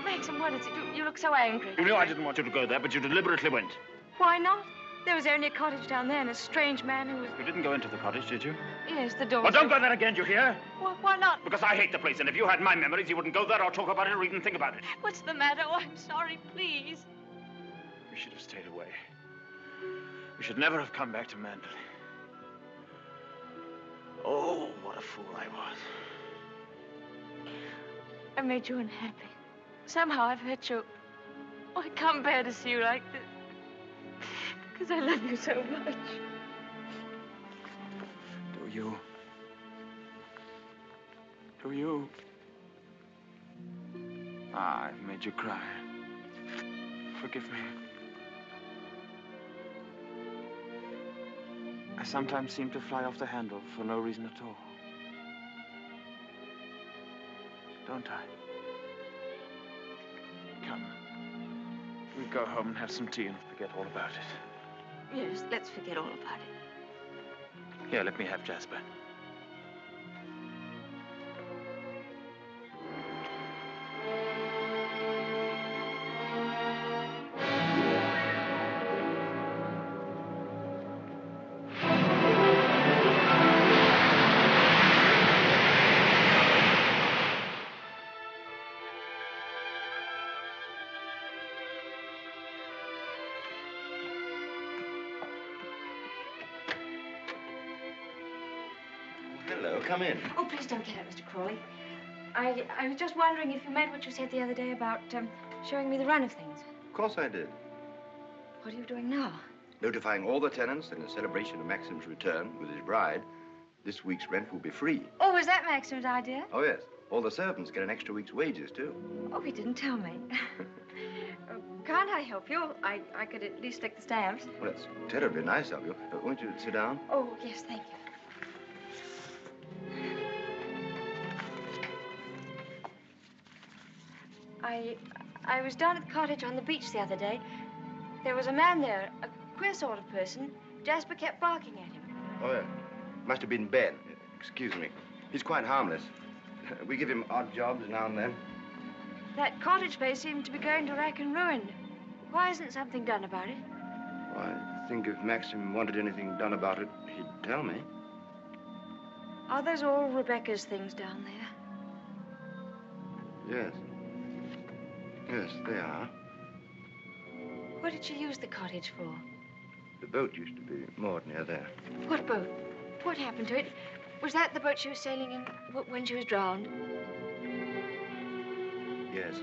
Maxim, what is it? You look so angry. You know I didn't want you to go there, but you deliberately went. Why not? There was only a cottage down there and a strange man who was... You didn't go into the cottage, did you? Yes, the door... Well, don't go there again, do you hear? Why not? Because I hate the place, and if you had my memories, you wouldn't go there or talk about it or even think about it. What's the matter? Oh, I'm sorry, please. We should have stayed away. We should never have come back to Manderley. Oh, what a fool I was. I made you unhappy. Somehow I've hurt you. Oh, I can't bear to see you like this. Because I love you so much. Do you? Do you? Ah, I've made you cry. Forgive me. I sometimes seem to fly off the handle for no reason at all. Don't I? Come. We go home and have some tea and forget all about it. Yes, let's forget all about it. Here, let me have Jasper. Hello, come in. Oh, please don't get up, Mr. Crawley. I was just wondering if you meant what you said the other day about showing me the run of things. Of course I did. What are you doing now? Notifying all the tenants that in celebration of Maxim's return with his bride, this week's rent will be free. Oh, was that Maxim's idea? Oh, yes. All the servants get an extra week's wages, too. Oh, he didn't tell me. Can't I help you? I could at least lick the stamps. Well, that's terribly nice of you. Won't you sit down? Oh, yes, thank you. I was down at the cottage on the beach the other day. There was a man there, a queer sort of person. Jasper kept barking at him. Oh, yeah. Must have been Ben. Excuse me. He's quite harmless. We give him odd jobs now and then. That cottage place seemed to be going to rack and ruin. Why isn't something done about it? Well, I think if Maxim wanted anything done about it, he'd tell me. Are those all Rebecca's things down there? Yes. Yes, they are. What did she use the cottage for? The boat used to be moored near there. What boat? What happened to it? Was that the boat she was sailing in when she was drowned? Yes.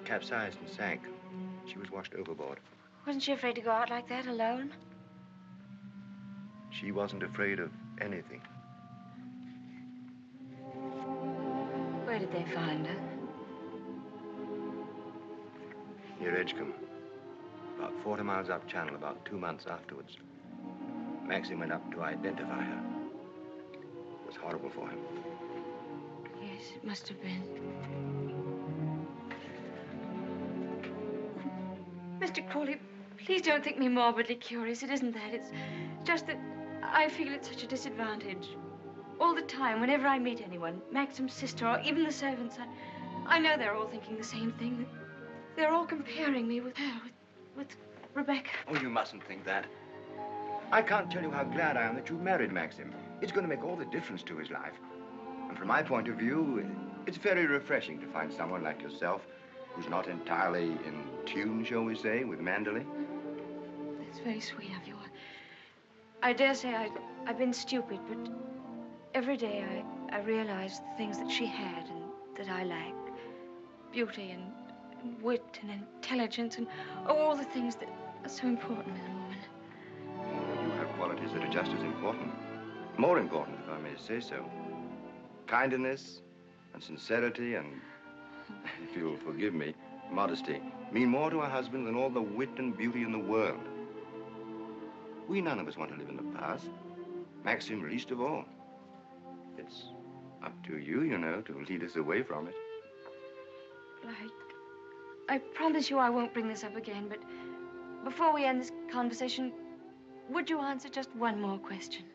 Capsized and sank. She was washed overboard. Wasn't she afraid to go out like that alone? She wasn't afraid of anything. Where did they find her? Near Edgecombe. About 40 miles up channel, about 2 months afterwards. Maxim went up to identify her. It was horrible for him. Yes, it must have been. Mr. Crawley, please don't think me morbidly curious. It isn't that. It's just that I feel at such a disadvantage. All the time, whenever I meet anyone, Maxim's sister or even the servants, I know they're all thinking the same thing. They're all comparing me with her, with Rebecca. Oh, you mustn't think that. I can't tell you how glad I am that you married Maxim. It's going to make all the difference to his life. And from my point of view, it's very refreshing to find someone like yourself who's not entirely in tune, shall we say, with Manderley. That's very sweet of you. I dare say I've been stupid, but every day I realize the things that she had and that I lack. Beauty and wit and intelligence and all the things that are so important in a woman. Oh, you have qualities that are just as important. More important, if I may say so. Kindness and sincerity and, if you'll forgive me, modesty mean more to a husband than all the wit and beauty in the world. We none of us want to live in the past. Maxim least of all. It's up to you, you know, to lead us away from it. I promise you I won't bring this up again, but before we end this conversation, would you answer just one more question?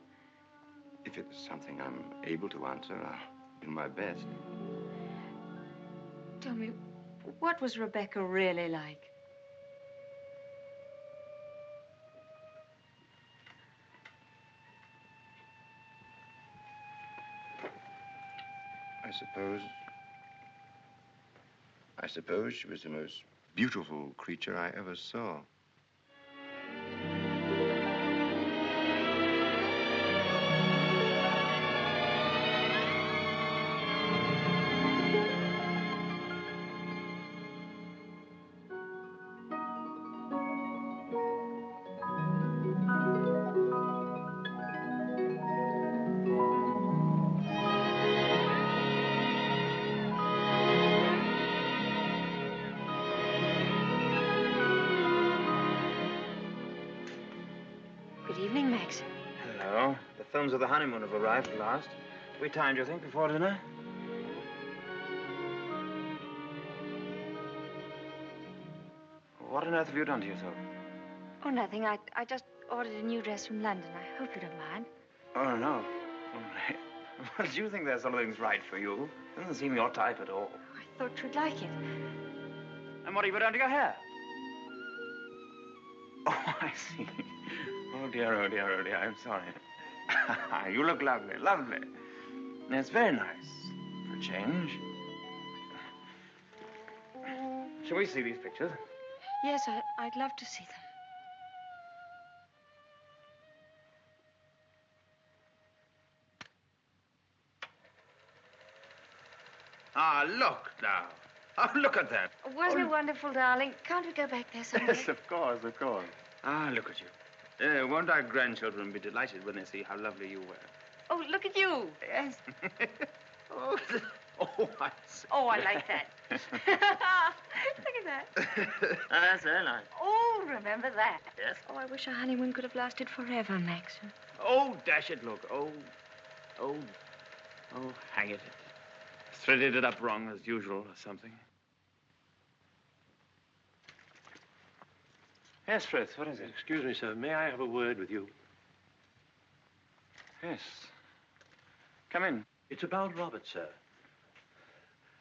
If it's something I'm able to answer, I'll do my best. Tell me, what was Rebecca really like? I suppose she was the most beautiful creature I ever saw. Good evening, Maxim. Hello. The films of the honeymoon have arrived at last. We timed, you think, before dinner? What on earth have you done to yourself? Oh, nothing. I just ordered a new dress from London. I hope you don't mind. Oh, no. Well, do you think that something's right for you? Doesn't seem your type at all. I thought you'd like it. And what have you done to your hair? Oh, I see. Oh, dear, oh, dear, oh, dear. I'm sorry. You look lovely, lovely. It's very nice for a change. Shall we see these pictures? Yes, I'd love to see them. Ah, look now. Oh, look at that. Wasn't it wonderful, darling? Can't we go back there someday? Yes, of course, of course. Ah, look at you. Won't our grandchildren be delighted when they see how lovely you were? Oh, look at you. Yes. Oh, I see. Oh, I like that. Look at that. That's very nice. Oh, remember that. Yes. Oh, I wish our honeymoon could have lasted forever, Maxim. Oh, dash it, look. Oh, hang it. Threaded it up wrong as usual or something. Yes, Frith, what is it? Excuse me, sir. May I have a word with you? Yes. Come in. It's about Robert, sir.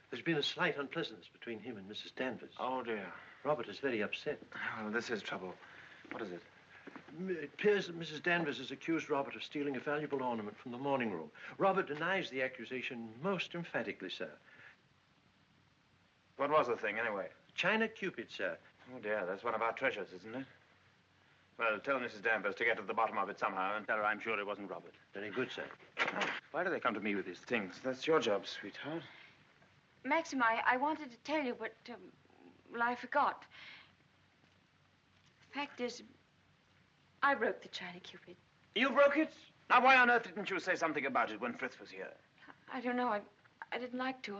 There's been a slight unpleasantness between him and Mrs. Danvers. Oh, dear. Robert is very upset. Oh, this is trouble. What is it? It appears that Mrs. Danvers has accused Robert of stealing a valuable ornament from the morning room. Robert denies the accusation most emphatically, sir. What was the thing, anyway? China Cupid, sir. Oh, dear, that's one of our treasures, isn't it? Well, tell Mrs. Danvers to get to the bottom of it somehow and tell her I'm sure it wasn't Robert. Very good, sir. Why do they come to me with these things? That's your job, sweetheart. Maxim, I wanted to tell you, but, well, I forgot. The fact is, I broke the China Cupid. You broke it? Now, why on earth didn't you say something about it when Frith was here? I don't know. I didn't like to.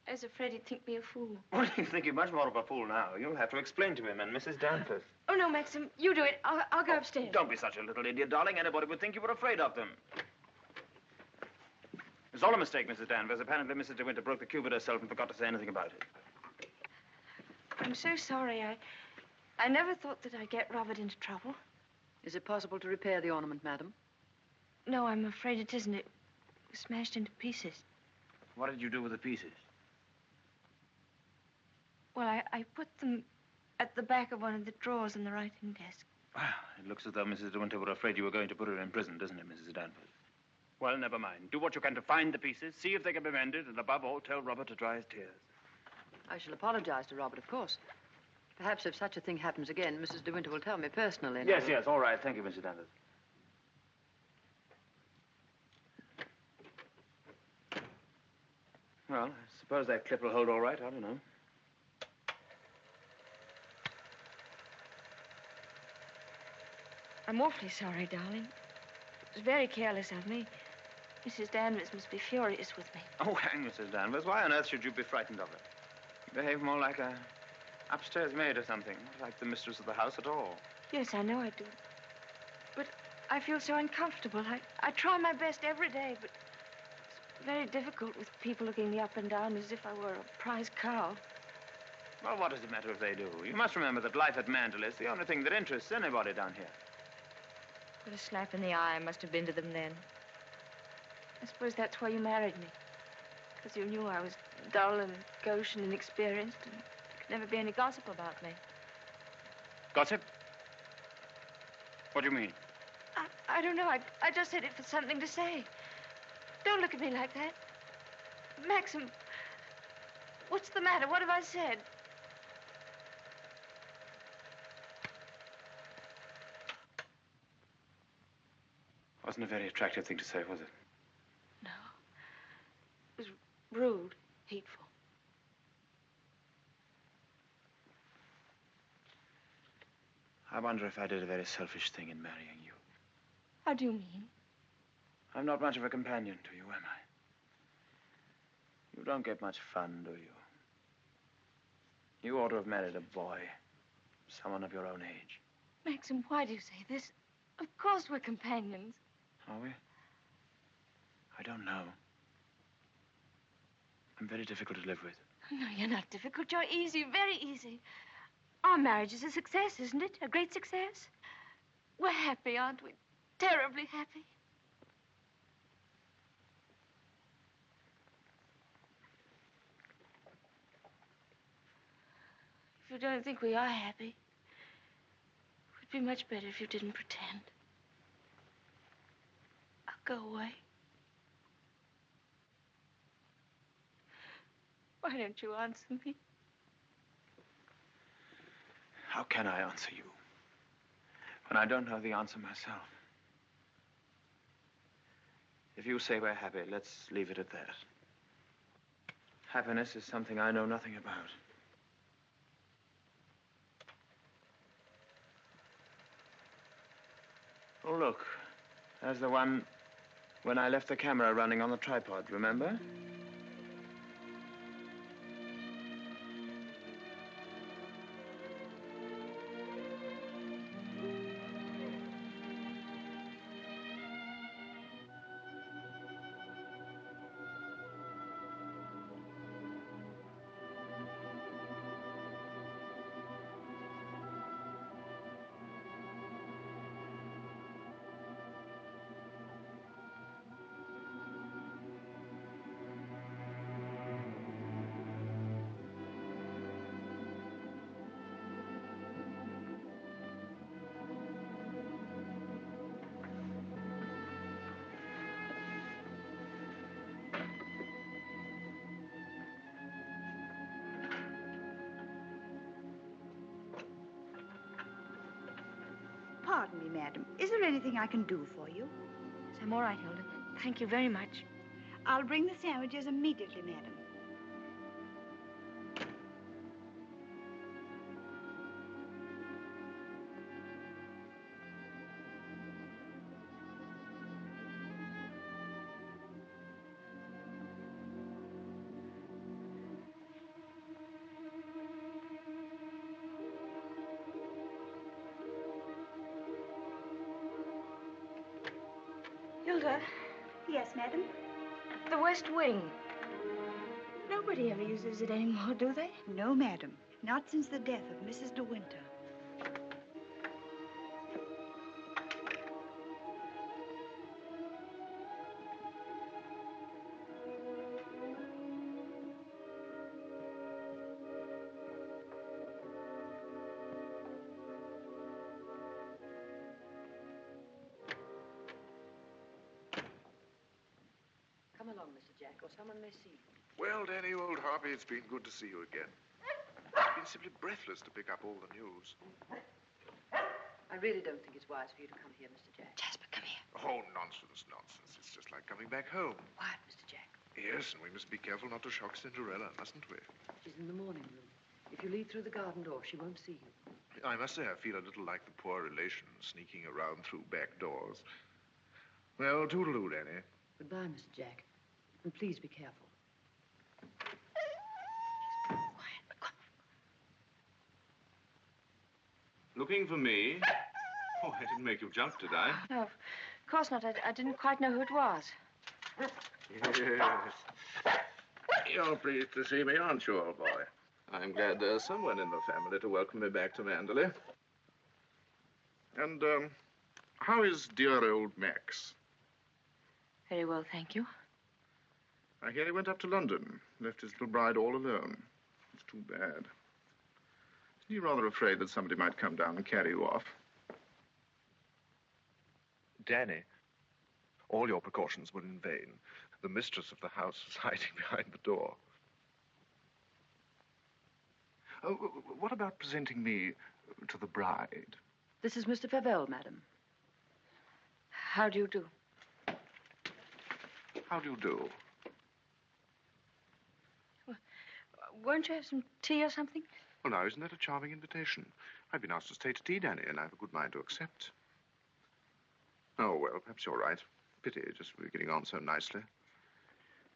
I was afraid he'd think me a fool. Well, you think you're much more of a fool now. You'll have to explain to him and Mrs. Danvers. Oh, no, Maxim. You do it. I'll go upstairs. Don't be such a little idiot, darling. Anybody would think you were afraid of them. It was all a mistake, Mrs. Danvers. Apparently, Mrs. de Winter broke the cupid herself and forgot to say anything about it. I'm so sorry. I never thought that I'd get Robert into trouble. Is it possible to repair the ornament, madam? No, I'm afraid it isn't. It was smashed into pieces. What did you do with the pieces? Well, I put them at the back of one of the drawers in the writing desk. Well, it looks as though Mrs. de Winter were afraid you were going to put her in prison, doesn't it, Mrs. Danvers? Well, never mind. Do what you can to find the pieces, see if they can be mended, and above all, tell Robert to dry his tears. I shall apologize to Robert, of course. Perhaps if such a thing happens again, Mrs. de Winter will tell me personally. Yes, yes, all right. Thank you, Mrs. Danvers. Well, I suppose that clip will hold all right. I don't know. I'm awfully sorry, darling. It was very careless of me. Mrs. Danvers must be furious with me. Oh, hang Mrs. Danvers. Why on earth should you be frightened of her? You behave more like a upstairs maid or something, not like the mistress of the house at all. Yes, I know I do. But I feel so uncomfortable. I try my best every day, but it's very difficult with people looking me up and down as if I were a prize cow. Well, what does it matter if they do? You must remember that life at Manderley is the only thing that interests anybody down here. What a slap in the eye I must have been to them then. I suppose that's why you married me. Because you knew I was dull and gauche and inexperienced, and there could never be any gossip about me. Gossip? What do you mean? I don't know. I just said it for something to say. Don't look at me like that. Maxim, what's the matter? What have I said? Wasn't a very attractive thing to say, was it? No. It was rude, hateful. I wonder if I did a very selfish thing in marrying you. How do you mean? I'm not much of a companion to you, am I? You don't get much fun, do you? You ought to have married a boy. Someone of your own age. Maxim, why do you say this? Of course we're companions. Are we? I don't know. I'm very difficult to live with. No, you're not difficult. You're easy, very easy. Our marriage is a success, isn't it? A great success? We're happy, aren't we? Terribly happy. If you don't think we are happy, it would be much better if you didn't pretend. I'll go away. Why don't you answer me? How can I answer you when I don't know the answer myself? If you say we're happy, let's leave it at that. Happiness is something I know nothing about. Oh, look. There's the one when I left the camera running on the tripod, remember? Pardon me, madam. Is there anything I can do for you? I'm all right, Hilda. Thank you very much. I'll bring the sandwiches immediately, madam. Hilda, Yes, madam? the West Wing. Nobody ever uses it anymore, do they? No, madam. Not since the death of Mrs. de Winter. Come along, Mr. Jack, or someone may see you. Well, Danny, old Harvey, it's been good to see you again. I've been simply breathless to pick up all the news. I really don't think it's wise for you to come here, Mr. Jack. Jasper, come here. Oh, nonsense, nonsense. It's just like coming back home. Quiet, Mr. Jack. Yes, and we must be careful not to shock Cinderella, mustn't we? She's in the morning room. If you leave through the garden door, she won't see you. I must say I feel a little like the poor relation sneaking around through back doors. Well, toodaloo, Danny. Goodbye, Mr. Jack. And please be careful. Looking for me? Oh, I didn't make you jump, did I? No, of course not. I didn't quite know who it was. Yes. You're pleased to see me, aren't you, old boy? I'm glad there's someone in the family to welcome me back to Manderley. And, how is dear old Max? Very well, thank you. I hear he went up to London, left his little bride all alone. It's too bad. Isn't he rather afraid that somebody might come down and carry you off? Danny, all your precautions were in vain. the mistress of the house was hiding behind the door. Oh, what about presenting me to the bride? This is Mr. Favell, madam. How do you do? How do you do? Won't you have some tea or something? Well, now, isn't that a charming invitation? I've been asked to stay to tea, Danny, and I have a good mind to accept. Oh, well, perhaps you're right. Pity, just we're getting on so nicely.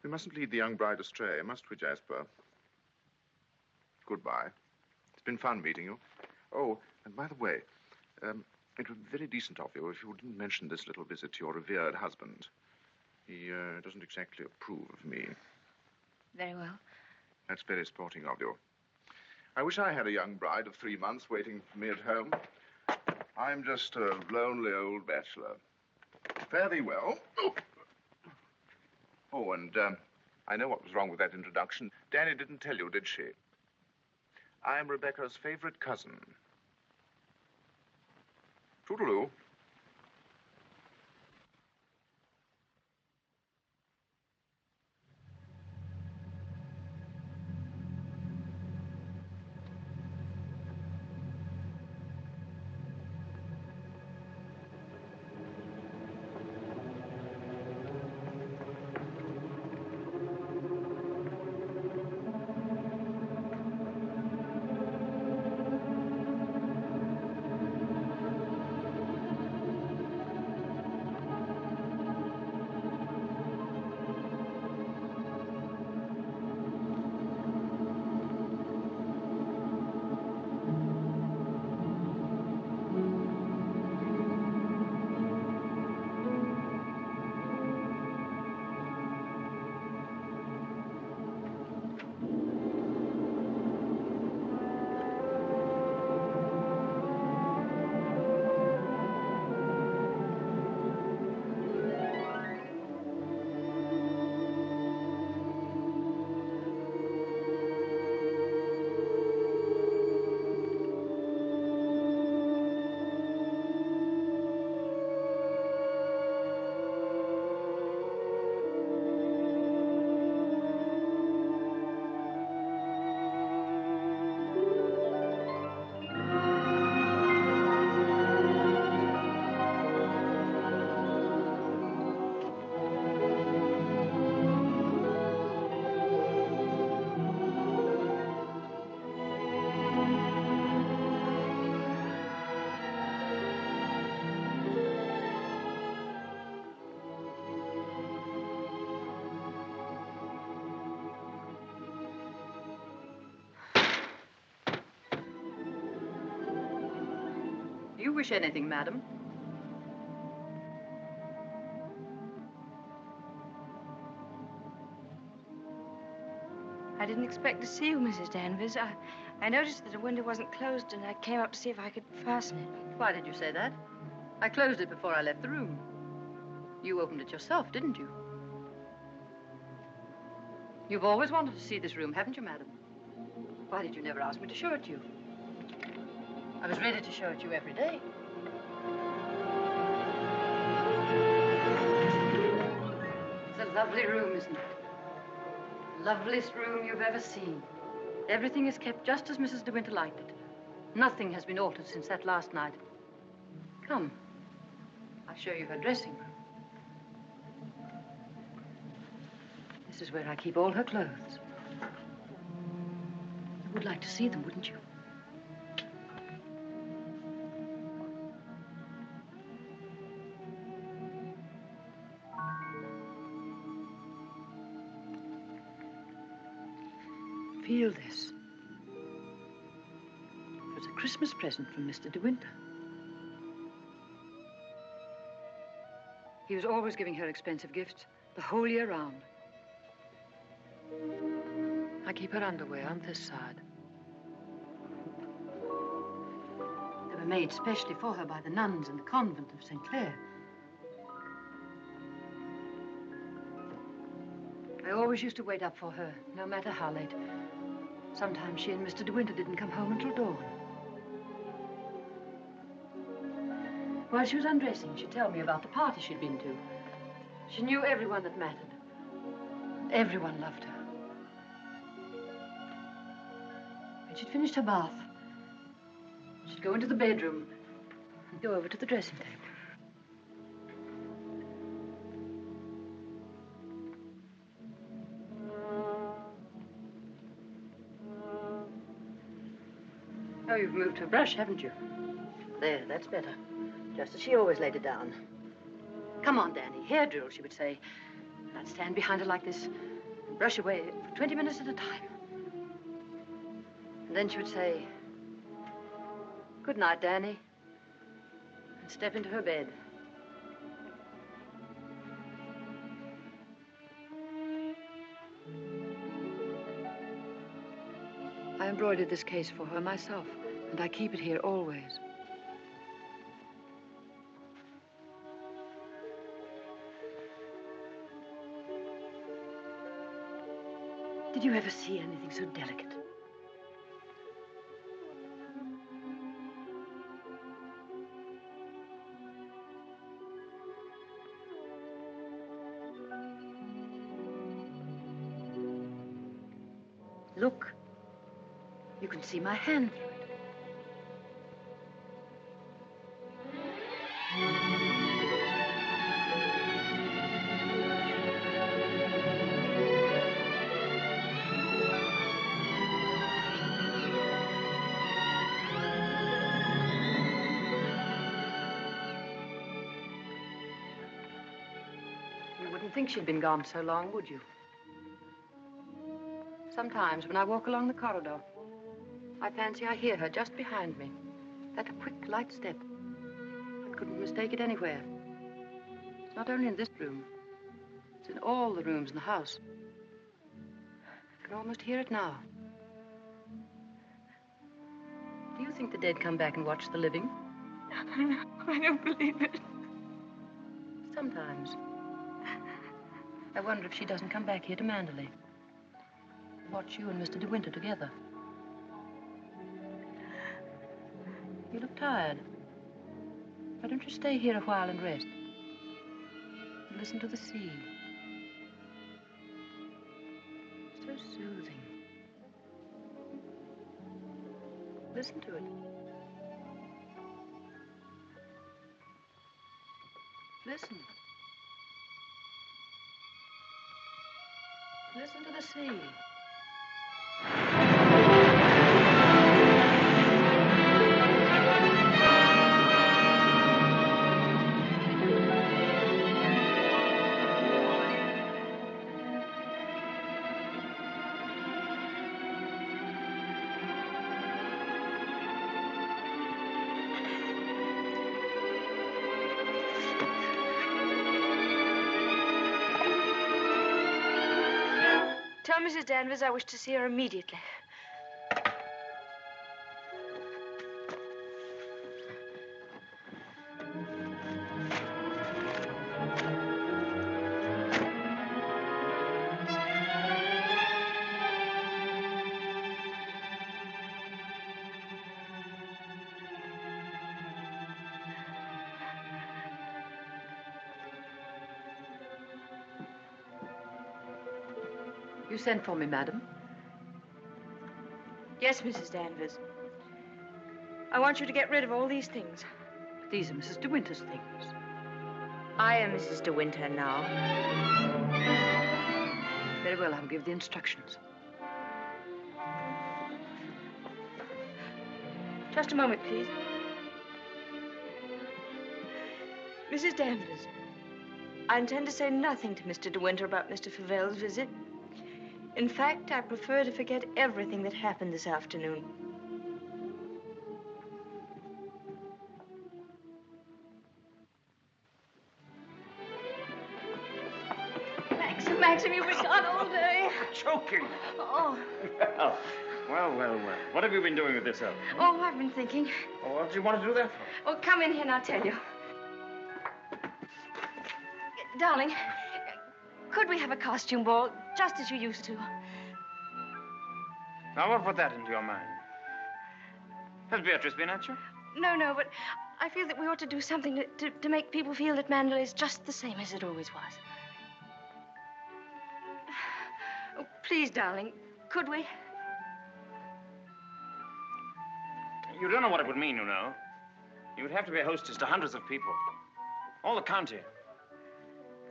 We mustn't lead the young bride astray, must we, Jasper? Goodbye. It's been fun meeting you. Oh, and by the way, it would be very decent of you if you didn't mention this little visit to your revered husband. He doesn't exactly approve of me. Very well. That's very sporting of you. I wish I had a young bride of 3 months waiting for me at home. I'm just a lonely old bachelor. Fare thee well. Oh, and I know what was wrong with that introduction. Danny didn't tell you, did she? I am Rebecca's favorite cousin. Toodaloo. You wish anything, madam? I didn't expect to see you, Mrs. Danvers. I noticed that the window wasn't closed, and I came up to see if I could fasten it. Why did you say that? I closed it before I left the room. You opened it yourself, didn't you? You've always wanted to see this room, haven't you, madam? Why did you never ask me to show it to you? I was ready to show it to you every day. It's a lovely room, isn't it? Loveliest room you've ever seen. Everything is kept just as Mrs. de Winter liked it. Nothing has been altered since that last night. Come, I'll show you her dressing room. This is where I keep all her clothes. You would like to see them, wouldn't you? Feel this. It was a Christmas present from Mr. de Winter. He was always giving her expensive gifts the whole year round. I keep her underwear on this side. They were made specially for her by the nuns in the convent of St. Clair. I always used to wait up for her, no matter how late. Sometimes she and Mr. de Winter didn't come home until dawn. While she was undressing, she'd tell me about the party she'd been to. She knew everyone that mattered. Everyone loved her. When she'd finished her bath, she'd go into the bedroom and go over to the dressing table. Oh, you've moved her brush, haven't you? There, that's better. Just as she always laid it down. Come on, Danny. Hair drill, she would say. I'd stand behind her like this and brush away for 20 minutes at a time. And then she would say, "Good night, Danny," and step into her bed. I embroidered this case for her myself, and I keep it here always. Did you ever see anything so delicate? Look. You can see my hand through it. You wouldn't think she'd been gone so long, would you? Sometimes when I walk along the corridor, I fancy I hear her just behind me. That quick, light step. I couldn't mistake it anywhere. It's not only in this room. It's in all the rooms in the house. I can almost hear it now. Do you think the dead come back and watch the living? I don't believe it. Sometimes. I wonder if she doesn't come back here to Manderley. Watch you and Mr. de Winter together. You look tired. Why don't you stay here a while and rest? And listen to the sea. So soothing. Listen to it. Listen. Listen to the sea. Tell Mrs. Danvers I wish to see her immediately. You sent for me, madam? Yes, Mrs. Danvers. I want you to get rid of all these things. But these are Mrs. de Winter's things. I am Mrs. de Winter now. Very well, I'll give the instructions. Just a moment, please. Mrs. Danvers, I intend to say nothing to Mr. de Winter about Mr. Favel's visit. In fact, I prefer to forget everything that happened this afternoon. Maxim, you've been gone all day. Choking. Oh. Well. What have you been doing with yourself? Oh, I've been thinking. Oh, what do you want to do that for? Oh, come in here and I'll tell you. Darling, could we have a costume ball, just as you used to? Now, what put that into your mind? Has Beatrice been at you? No, but I feel that we ought to do something to make people feel that Manderley is just the same as it always was. Oh, please, darling, could we? You don't know what it would mean, you know. You would have to be a hostess to hundreds of people. All the county.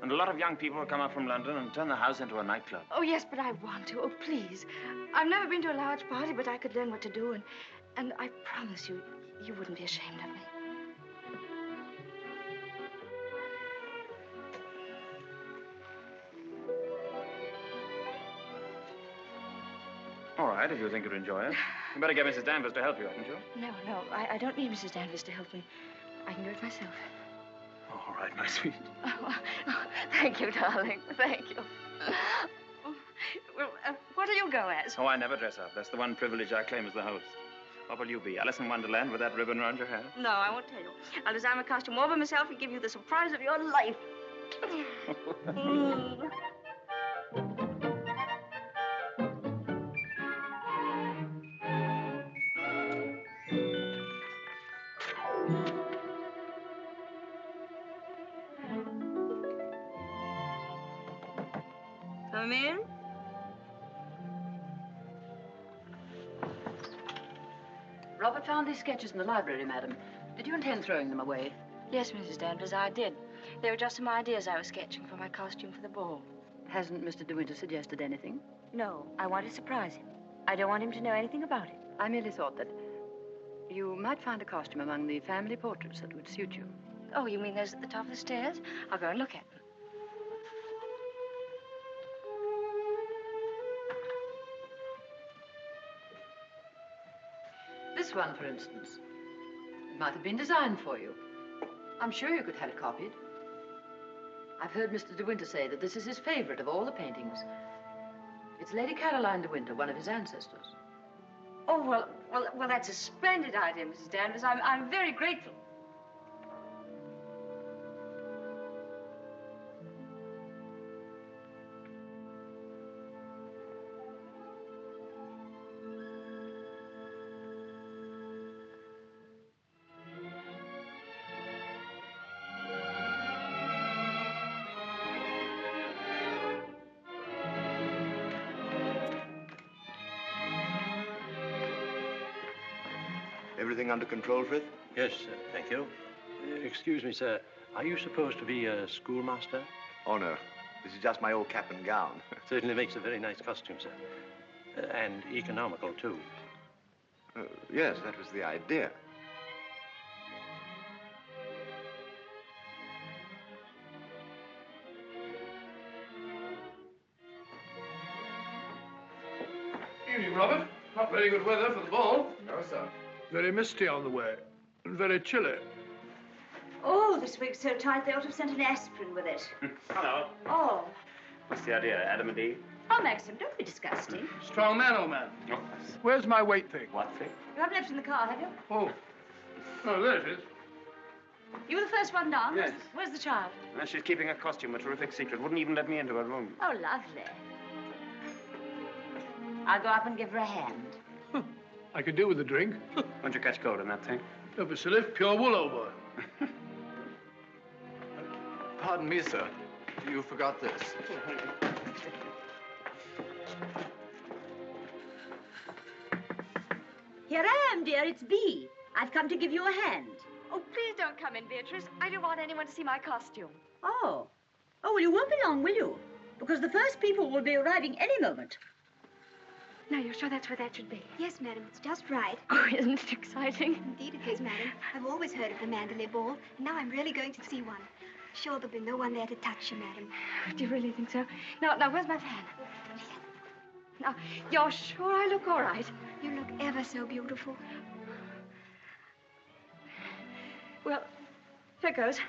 And a lot of young people will come up from London and turn the house into a nightclub. Oh, yes, but I want to. Oh, please. I've never been to a large party, but I could learn what to do, and I promise you, you wouldn't be ashamed of me. All right, if you think you'd enjoy it. You better get Mrs. Danvers to help you, hadn't you? No, I don't need Mrs. Danvers to help me. I can do it myself. All right, my sweet. Oh, thank you, darling. Thank you. Well, what'll you go as? Oh, I never dress up. That's the one privilege I claim as the host. What will you be, Alice in Wonderland with that ribbon around your hair? No, I won't tell you. I'll design a costume all by myself and give you the surprise of your life. Come in. Robert found these sketches in the library, madam. Did you intend throwing them away? Yes, Mrs. Danvers, I did. They were just some ideas I was sketching for my costume for the ball. Hasn't Mr. De Winter suggested anything? No, I want to surprise him. I don't want him to know anything about it. I merely thought that you might find a costume among the family portraits that would suit you. Oh, you mean those at the top of the stairs? I'll go and look at them. This one, for instance. It might have been designed for you. I'm sure you could have it copied. I've heard Mr. De Winter say that this is his favorite of all the paintings. It's Lady Caroline de Winter, one of his ancestors. Oh, well, that's a splendid idea, Mrs. Danvers. I'm very grateful. Everything under control, Frith? Yes, thank you. Excuse me, sir. Are you supposed to be a schoolmaster? Oh, no. This is just my old cap and gown. Certainly makes a very nice costume, sir. And economical, too. Yes, that was the idea. Evening, Robert. Not very good weather for the ball. No, sir. Very misty on the way. And very chilly. Oh, this wig's so tight they ought to have sent an aspirin with it. Hello. Oh. What's the idea, Adam and Eve? Oh, Maxim, don't be disgusting. Strong man, old man. Oh. Where's my weight thing? What thing? You haven't left it in the car, have you? Oh. Oh, there it is. You were the first one down. Yes. Where's the child? Well, she's keeping her costume a terrific secret. Wouldn't even let me into her room. Oh, lovely. I'll go up and give her a hand. I could do with a drink. Won't you catch cold in that thing? Don't be silly. Pure wool, old boy. Pardon me, sir. You forgot this. Here I am, dear. It's Bee. I've come to give you a hand. Oh, please don't come in, Beatrice. I don't want anyone to see my costume. Oh. Oh, well, you won't be long, will you? Because the first people will be arriving any moment. Now, you're sure that's where that should be? Yes, madam, it's just right. Oh, isn't it exciting? Indeed it is, madam. I've always heard of the Manderley ball, and now I'm really going to see one. Sure, there'll be no one there to touch you, madam. Do you really think so? Now, where's my fan? Now, you're sure I look all right? You look ever so beautiful. Well, here goes.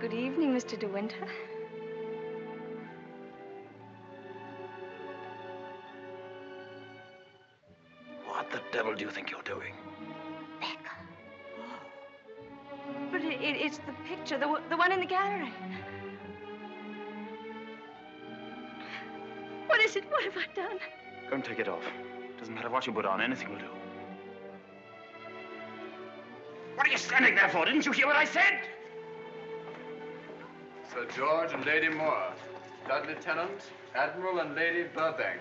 Good evening, Mr. De Winter. What the devil do you think you're doing? But it's the picture, the one in the gallery. What is it? What have I done? Don't take it off. Doesn't matter what you put on, anything will do. What are you standing there for? Didn't you hear what I said? Sir George and Lady Moore. Blood Lieutenant, Admiral and Lady Burbank.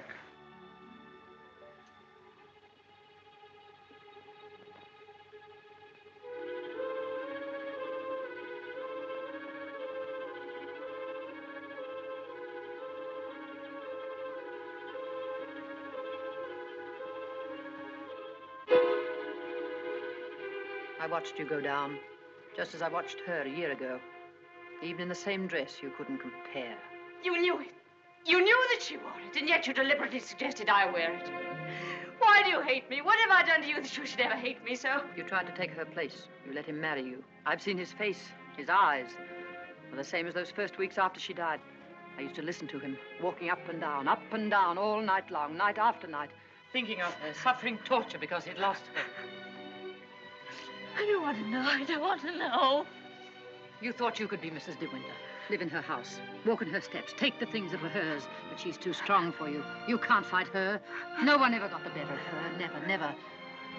I watched you go down, just as I watched her a year ago. Even in the same dress, you couldn't compare. You knew it. You knew that she wore it, and yet you deliberately suggested I wear it. Why do you hate me? What have I done to you that you should ever hate me so? You tried to take her place. You let him marry you. I've seen his face, his eyes. Were the same as those first weeks after she died. I used to listen to him, walking up and down, all night long, night after night, thinking of her, suffering torture because he'd lost her. I don't want to know. I don't want to know. You thought you could be Mrs. De Winter, live in her house, walk in her steps, take the things that were hers, but she's too strong for you. You can't fight her. No one ever got the better of her. Never, never.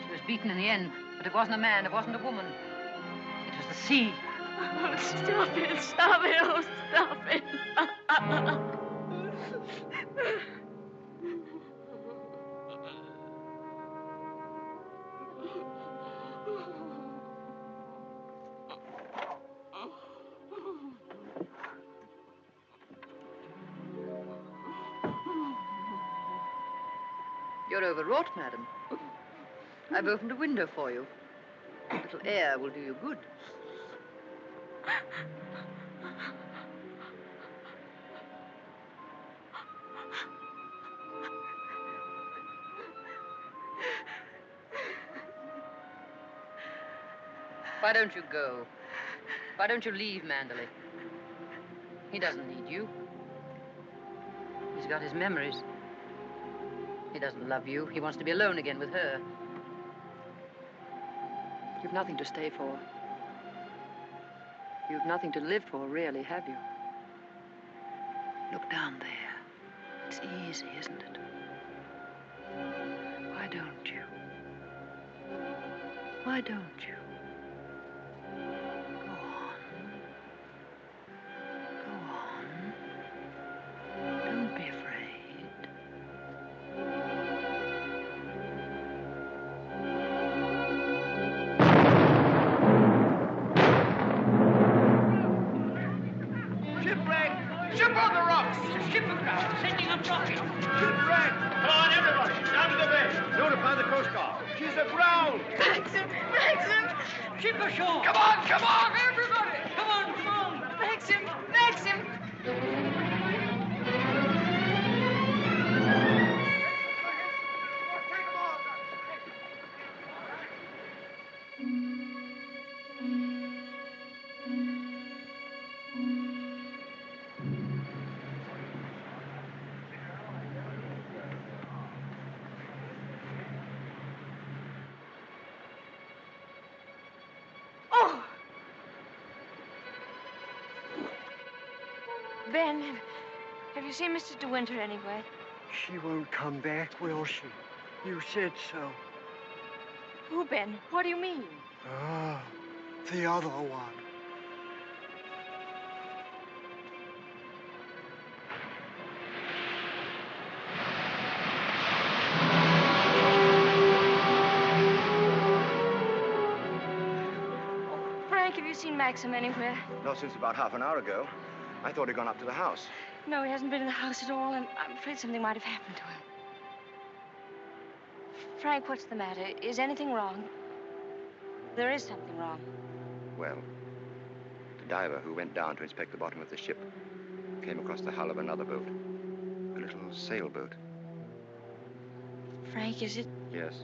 She was beaten in the end, but it wasn't a man, it wasn't a woman. It was the sea. Oh, stop it. Stop it. Oh, stop it. You're overwrought, madam. I've opened a window for you. A little air will do you good. Why don't you go? Why don't you leave Manderley? He doesn't need you. He's got his memories. He doesn't love you. He wants to be alone again with her. You've nothing to stay for. You've nothing to live for, really, have you? Look down there. It's easy, isn't it? Why don't you? Why don't you? Go on. Go on. Don't be afraid. Ship on the rocks! Ship aground! Sending up rockets! Shipwreck! Come on, everybody! Down to the bay! Notify the Coast Guard! She's aground! Maxim! Maxim! Ship ashore! Come on, everybody! Come on! Maxim! Maxim! Ben, have you seen Mr. De Winter anywhere? She won't come back, will she? You said so. Who, Ben? What do you mean? Ah, the other one. Frank, have you seen Maxim anywhere? Not since about half an hour ago. I thought he'd gone up to the house. No, he hasn't been in the house at all, and I'm afraid something might have happened to him. Frank, what's the matter? Is anything wrong? There is something wrong. Well, the diver who went down to inspect the bottom of the ship came across the hull of another boat. A little sailboat. Frank, is it? Yes.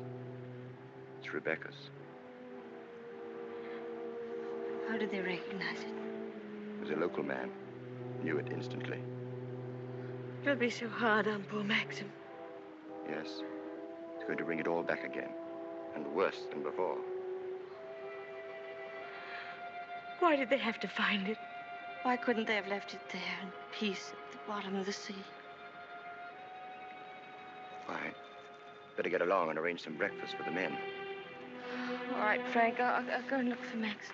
It's Rebecca's. How did they recognize it? It was a local man. Knew it instantly. It'll be so hard on poor Maxim. Yes. It's going to bring it all back again. And worse than before. Why did they have to find it? Why couldn't they have left it there in peace at the bottom of the sea? Why? Better get along and arrange some breakfast for the men. All right, Frank, I'll go and look for Max.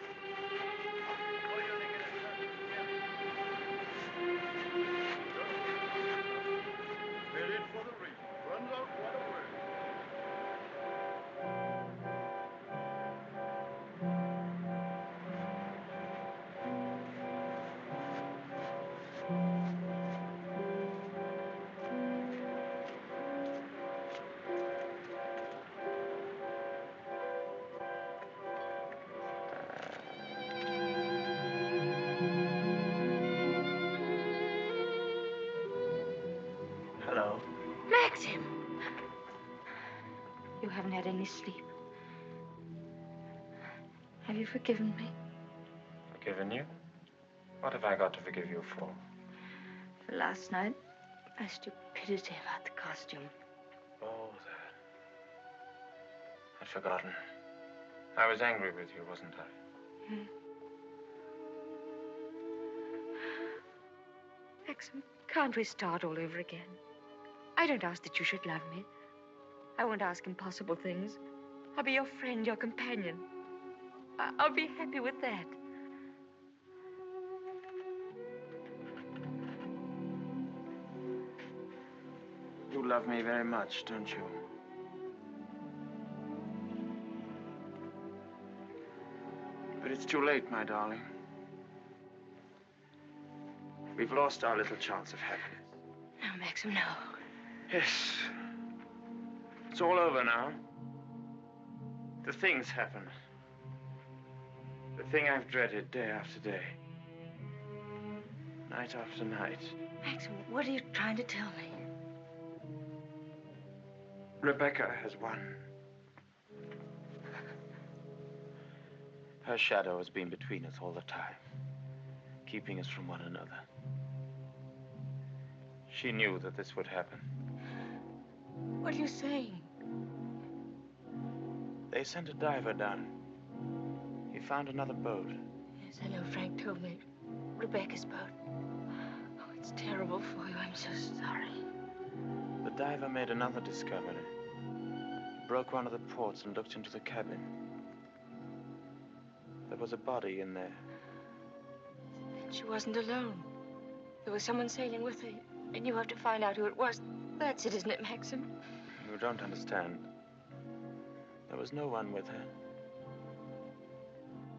Hello. Maxim! You haven't had any sleep. Have you forgiven me? Forgiven you? What have I got to forgive you for? For last night, my stupidity about the costume. Oh, that. I'd forgotten. I was angry with you, wasn't I? Hmm. Maxim, can't we start all over again? I don't ask that you should love me. I won't ask impossible things. I'll be your friend, your companion. I'll be happy with that. You love me very much, don't you? But it's too late, my darling. We've lost our little chance of happiness. No, Maxim, no. Yes. It's all over now. The thing's happened. The thing I've dreaded day after day. Night after night. Maxim, what are you trying to tell me? Rebecca has won. Her shadow has been between us all the time, keeping us from one another. She knew that this would happen. What are you saying? They sent a diver down. He found another boat. Yes, I know. Frank told me. Rebecca's boat. Oh, it's terrible for you. I'm so sorry. The diver made another discovery. Broke one of the ports and looked into the cabin. There was a body in there. And she wasn't alone. There was someone sailing with her. And you have to find out who it was. That's it, isn't it, Maxim? You don't understand. There was no one with her.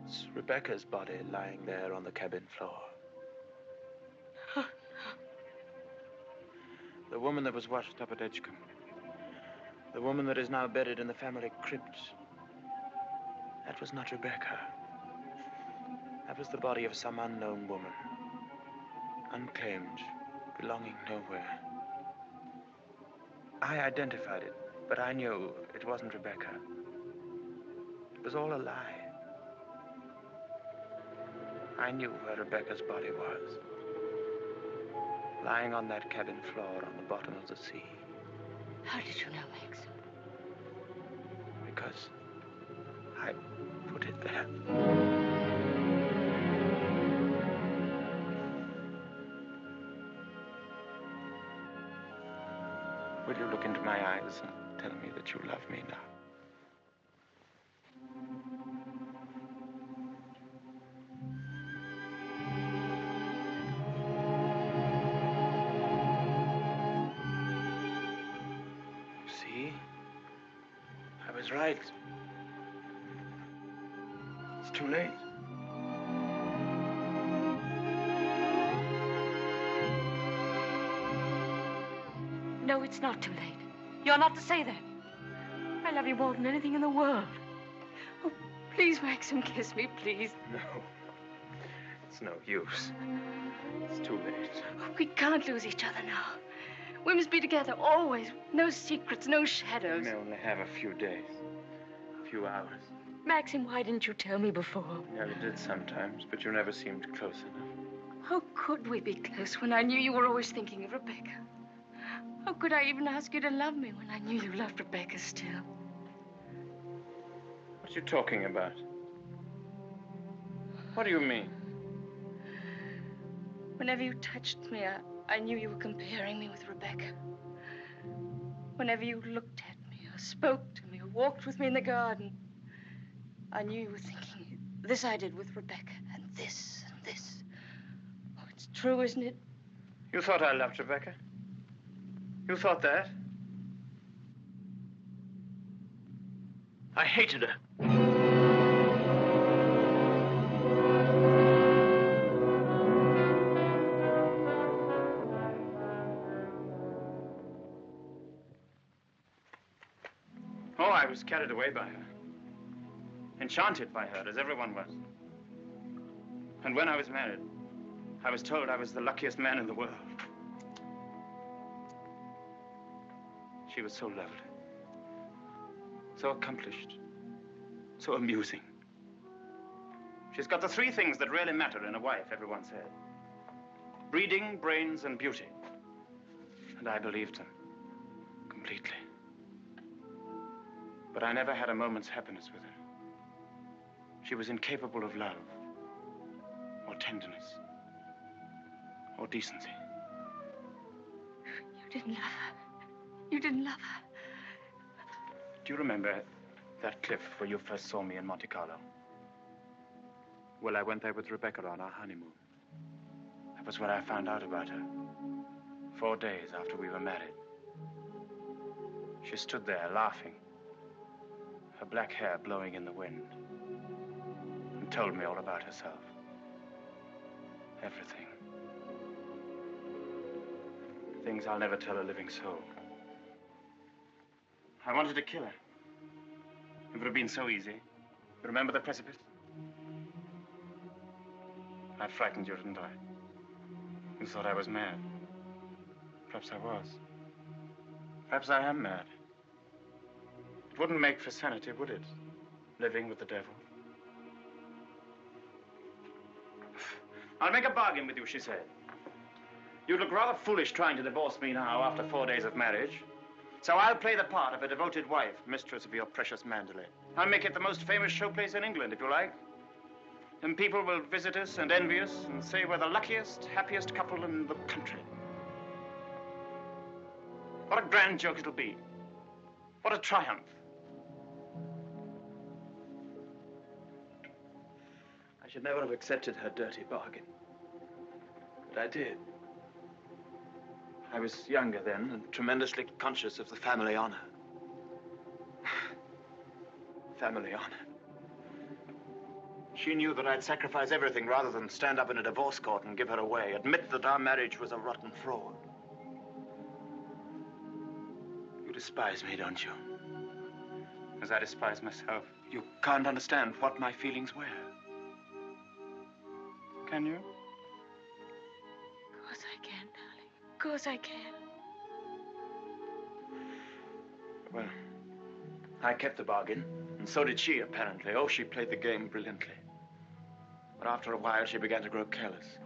It's Rebecca's body lying there on the cabin floor. Oh, no. The woman that was washed up at Edgecombe. The woman that is now buried in the family crypt. That was not Rebecca. That was the body of some unknown woman. Unclaimed, belonging nowhere. I identified it, but I knew it wasn't Rebecca. It was all a lie. I knew where Rebecca's body was. Lying on that cabin floor on the bottom of the sea. How did you know, Maxim? Because I put it there. Will you look into my eyes and tell me that you love me now? See? I was right. It's too late. No, it's not too late. You're not to say that. I love you more than anything in the world. Oh, please, Maxim, kiss me, please. No. It's no use. It's too late. Oh, we can't lose each other now. We must be together always. No secrets, no shadows. We may only have a few days. A few hours. Maxim, why didn't you tell me before? Yeah, you did sometimes, but you never seemed close enough. How could we be close when I knew you were always thinking of Rebecca? How could I even ask you to love me when I knew you loved Rebecca still? What are you talking about? What do you mean? Whenever you touched me, I knew you were comparing me with Rebecca. Whenever you looked at me, or spoke to me, or walked with me in the garden, I knew you were thinking, this I did with Rebecca, and this, and this. Oh, it's true, isn't it? You thought I loved Rebecca? You thought that? I hated her. Oh, I was carried away by her. Enchanted by her, as everyone was. And when I was married, I was told I was the luckiest man in the world. She was so lovely, so accomplished, so amusing. She's got the three things that really matter in a wife, everyone said. Breeding, brains, and beauty. And I believed them completely. But I never had a moment's happiness with her. She was incapable of love, or tenderness, or decency. You didn't love her. You didn't love her. Do you remember that cliff where you first saw me in Monte Carlo? Well, I went there with Rebecca on our honeymoon. That was when I found out about her. 4 days after we were married. She stood there laughing, her black hair blowing in the wind, and told me all about herself. Everything. Things I'll never tell a living soul. I wanted to kill her. It would have been so easy. You remember the precipice? I frightened you, didn't I? You thought I was mad. Perhaps I was. Perhaps I am mad. It wouldn't make for sanity, would it? Living with the devil. I'll make a bargain with you, she said. You'd look rather foolish trying to divorce me now after 4 days of marriage. So I'll play the part of a devoted wife, mistress of your precious Manderley. I'll make it the most famous showplace in England, if you like. And people will visit us and envy us and say we're the luckiest, happiest couple in the country. What a grand joke it'll be. What a triumph. I should never have accepted her dirty bargain. But I did. I was younger then and tremendously conscious of the family honor. Family honor. She knew that I'd sacrifice everything rather than stand up in a divorce court and give her away, admit that our marriage was a rotten fraud. You despise me, don't you? As I despise myself. You can't understand what my feelings were. Can you? Of course I can, darling. Of course I can. Well, I kept the bargain, and so did she, apparently. Oh, she played the game brilliantly. But after a while, she began to grow careless.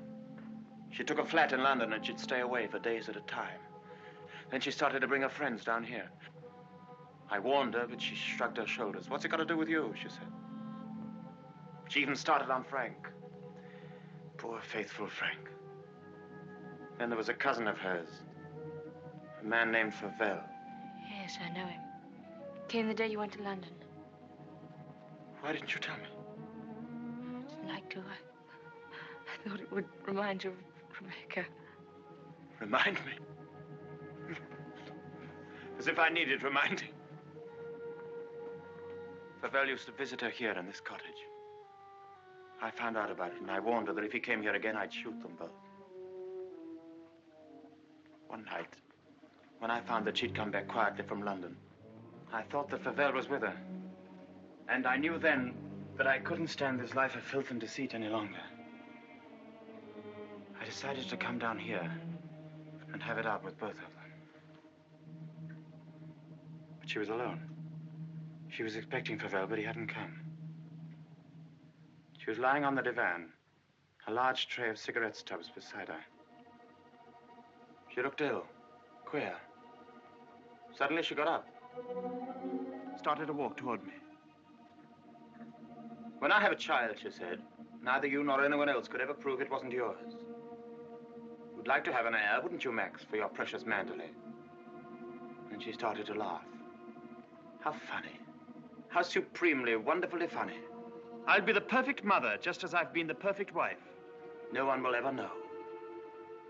She took a flat in London, and she'd stay away for days at a time. Then she started to bring her friends down here. I warned her, but she shrugged her shoulders. What's it got to do with you, she said. She even started on Frank. Poor, faithful Frank. Then there was a cousin of hers, a man named Favell. Yes, I know him. Came the day you went to London. Why didn't you tell me? I didn't like to. I thought it would remind you of Rebecca. Remind me? As if I needed reminding. Favell used to visit her here in this cottage. I found out about it, and I warned her that if he came here again, I'd shoot them both. One night, when I found that she'd come back quietly from London, I thought that Favell was with her. And I knew then that I couldn't stand this life of filth and deceit any longer. I decided to come down here and have it out with both of them. But she was alone. She was expecting Favell, but he hadn't come. She was lying on the divan, A large tray of cigarette stubs beside her. She looked ill, queer. Suddenly she got up, started to walk toward me. When I have a child, she said, neither you nor anyone else could ever prove it wasn't yours. You'd like to have an heir, wouldn't you, Max, for your precious Manderley? And she started to laugh. How funny. How supremely, wonderfully funny. I'll be the perfect mother, just as I've been the perfect wife. No one will ever know.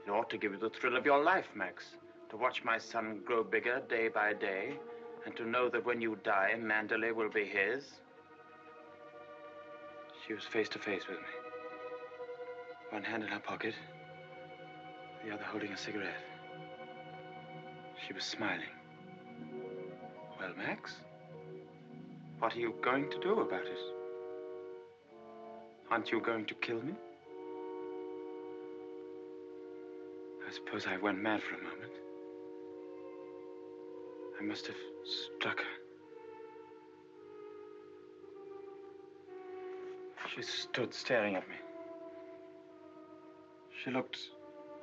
It ought to give you the thrill of your life, Max, to watch my son grow bigger day by day, and to know that when you die, Manderley will be his. She was face to face with me. One hand in her pocket, the other holding a cigarette. She was smiling. Well, Max, what are you going to do about it? Aren't you going to kill me? I suppose I went mad for a moment. I must have struck her. She stood staring at me. She looked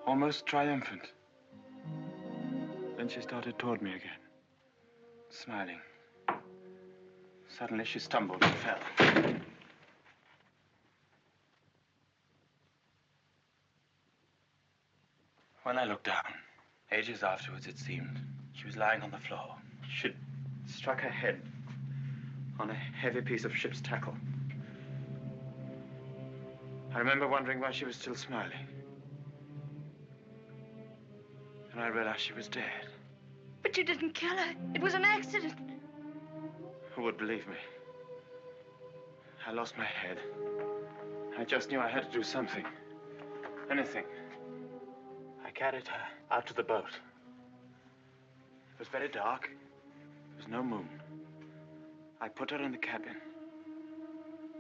almost triumphant. Then she started toward me again, smiling. Suddenly she stumbled and fell. When I looked down, ages afterwards it seemed, she was lying on the floor. She'd struck her head on a heavy piece of ship's tackle. I remember wondering why she was still smiling. And I realized she was dead. But you didn't kill her. It was an accident. Who would believe me? I lost my head. I just knew I had to do something. Anything. I carried her out to the boat. It was very dark. There was no moon. I put her in the cabin.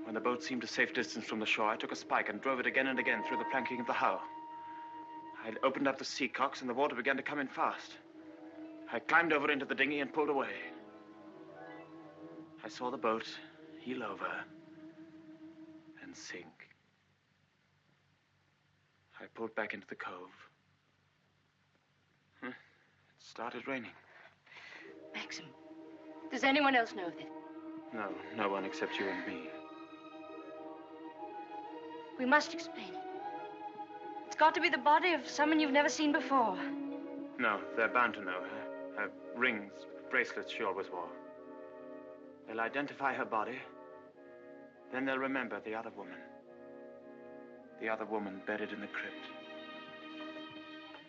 When the boat seemed a safe distance from the shore, I took a spike and drove it again and again through the planking of the hull. I opened up the sea cocks and the water began to come in fast. I climbed over into the dinghy and pulled away. I saw the boat heel over and sink. I pulled back into the cove. It started raining. Maxim, does anyone else know this? No, no one except you and me. We must explain it. It's got to be the body of someone you've never seen before. No, they're bound to know her. Her rings, bracelets she always wore. They'll identify her body. Then they'll remember the other woman. The other woman buried in the crypt.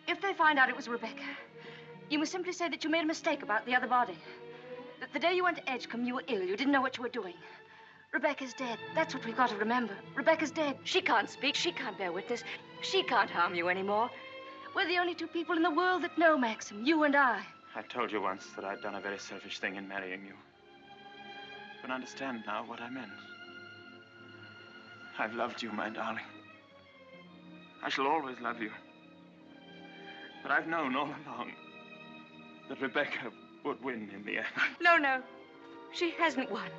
If they find out it was Rebecca, you must simply say that you made a mistake about the other body. That the day you went to Edgecombe, you were ill. You didn't know what you were doing. Rebecca's dead. That's what we've got to remember. Rebecca's dead. She can't speak. She can't bear witness. She can't harm you anymore. We're the only two people in the world that know, Maxim. You and I. I told you once that I'd done a very selfish thing in marrying you. You can understand now what I meant. I've loved you, my darling. I shall always love you. But I've known all along that Rebecca would win in the end. No, no. She hasn't won.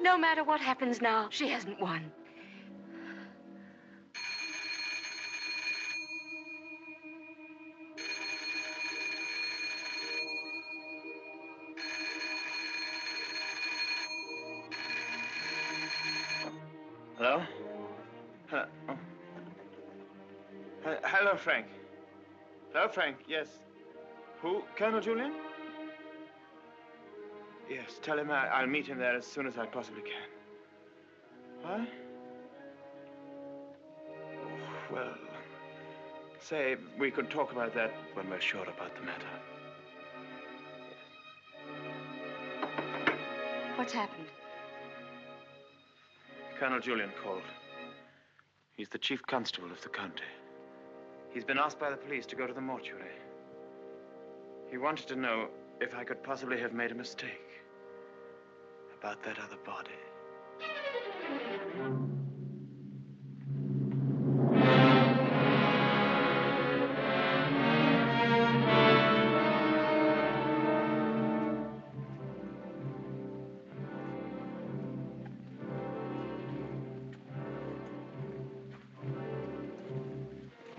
No matter what happens now, she hasn't won. Hello? Hello? Oh. Hello, Frank. Hello, Frank. Yes. Who? Colonel Julian? Yes, tell him I'll meet him there as soon as I possibly can. What? Well, say we could talk about that when we're sure about the matter. What's happened? Colonel Julian called. He's the chief constable of the county. He's been asked by the police to go to the mortuary. He wanted to know if I could possibly have made a mistake about that other body.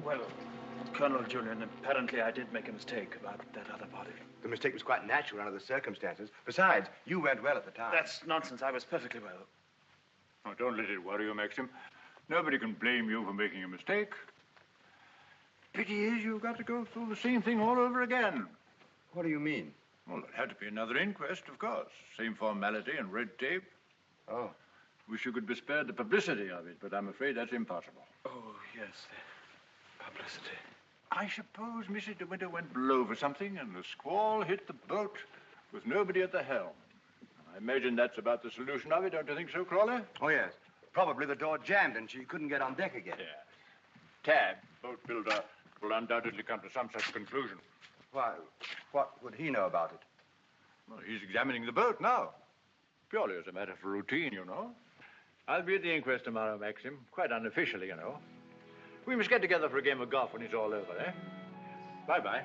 Well, Colonel Julian, apparently I did make a mistake about that other body. The mistake was quite natural under the circumstances. Besides, you went well at the time. That's nonsense. I was perfectly well. Oh, don't let it worry you, Maxim. Nobody can blame you for making a mistake. Pity is you've got to go through the same thing all over again. What do you mean? Well, there'll have to be another inquest, of course. Same formality and red tape. Oh. Wish you could be spared the publicity of it, but I'm afraid that's impossible. Oh, yes, the publicity. I suppose Mrs. de Winter went below for something, and the squall hit the boat with nobody at the helm. I imagine that's about the solution of it, don't you think so, Crawley? Oh, yes. Probably the door jammed and she couldn't get on deck again. Yeah. Tab, boat builder, will undoubtedly come to some such conclusion. Why, what would he know about it? Well, he's examining the boat now. Purely as a matter of routine, you know. I'll be at the inquest tomorrow, Maxim. Quite unofficially, you know. We must get together for a game of golf when it's all over, eh? Bye-bye.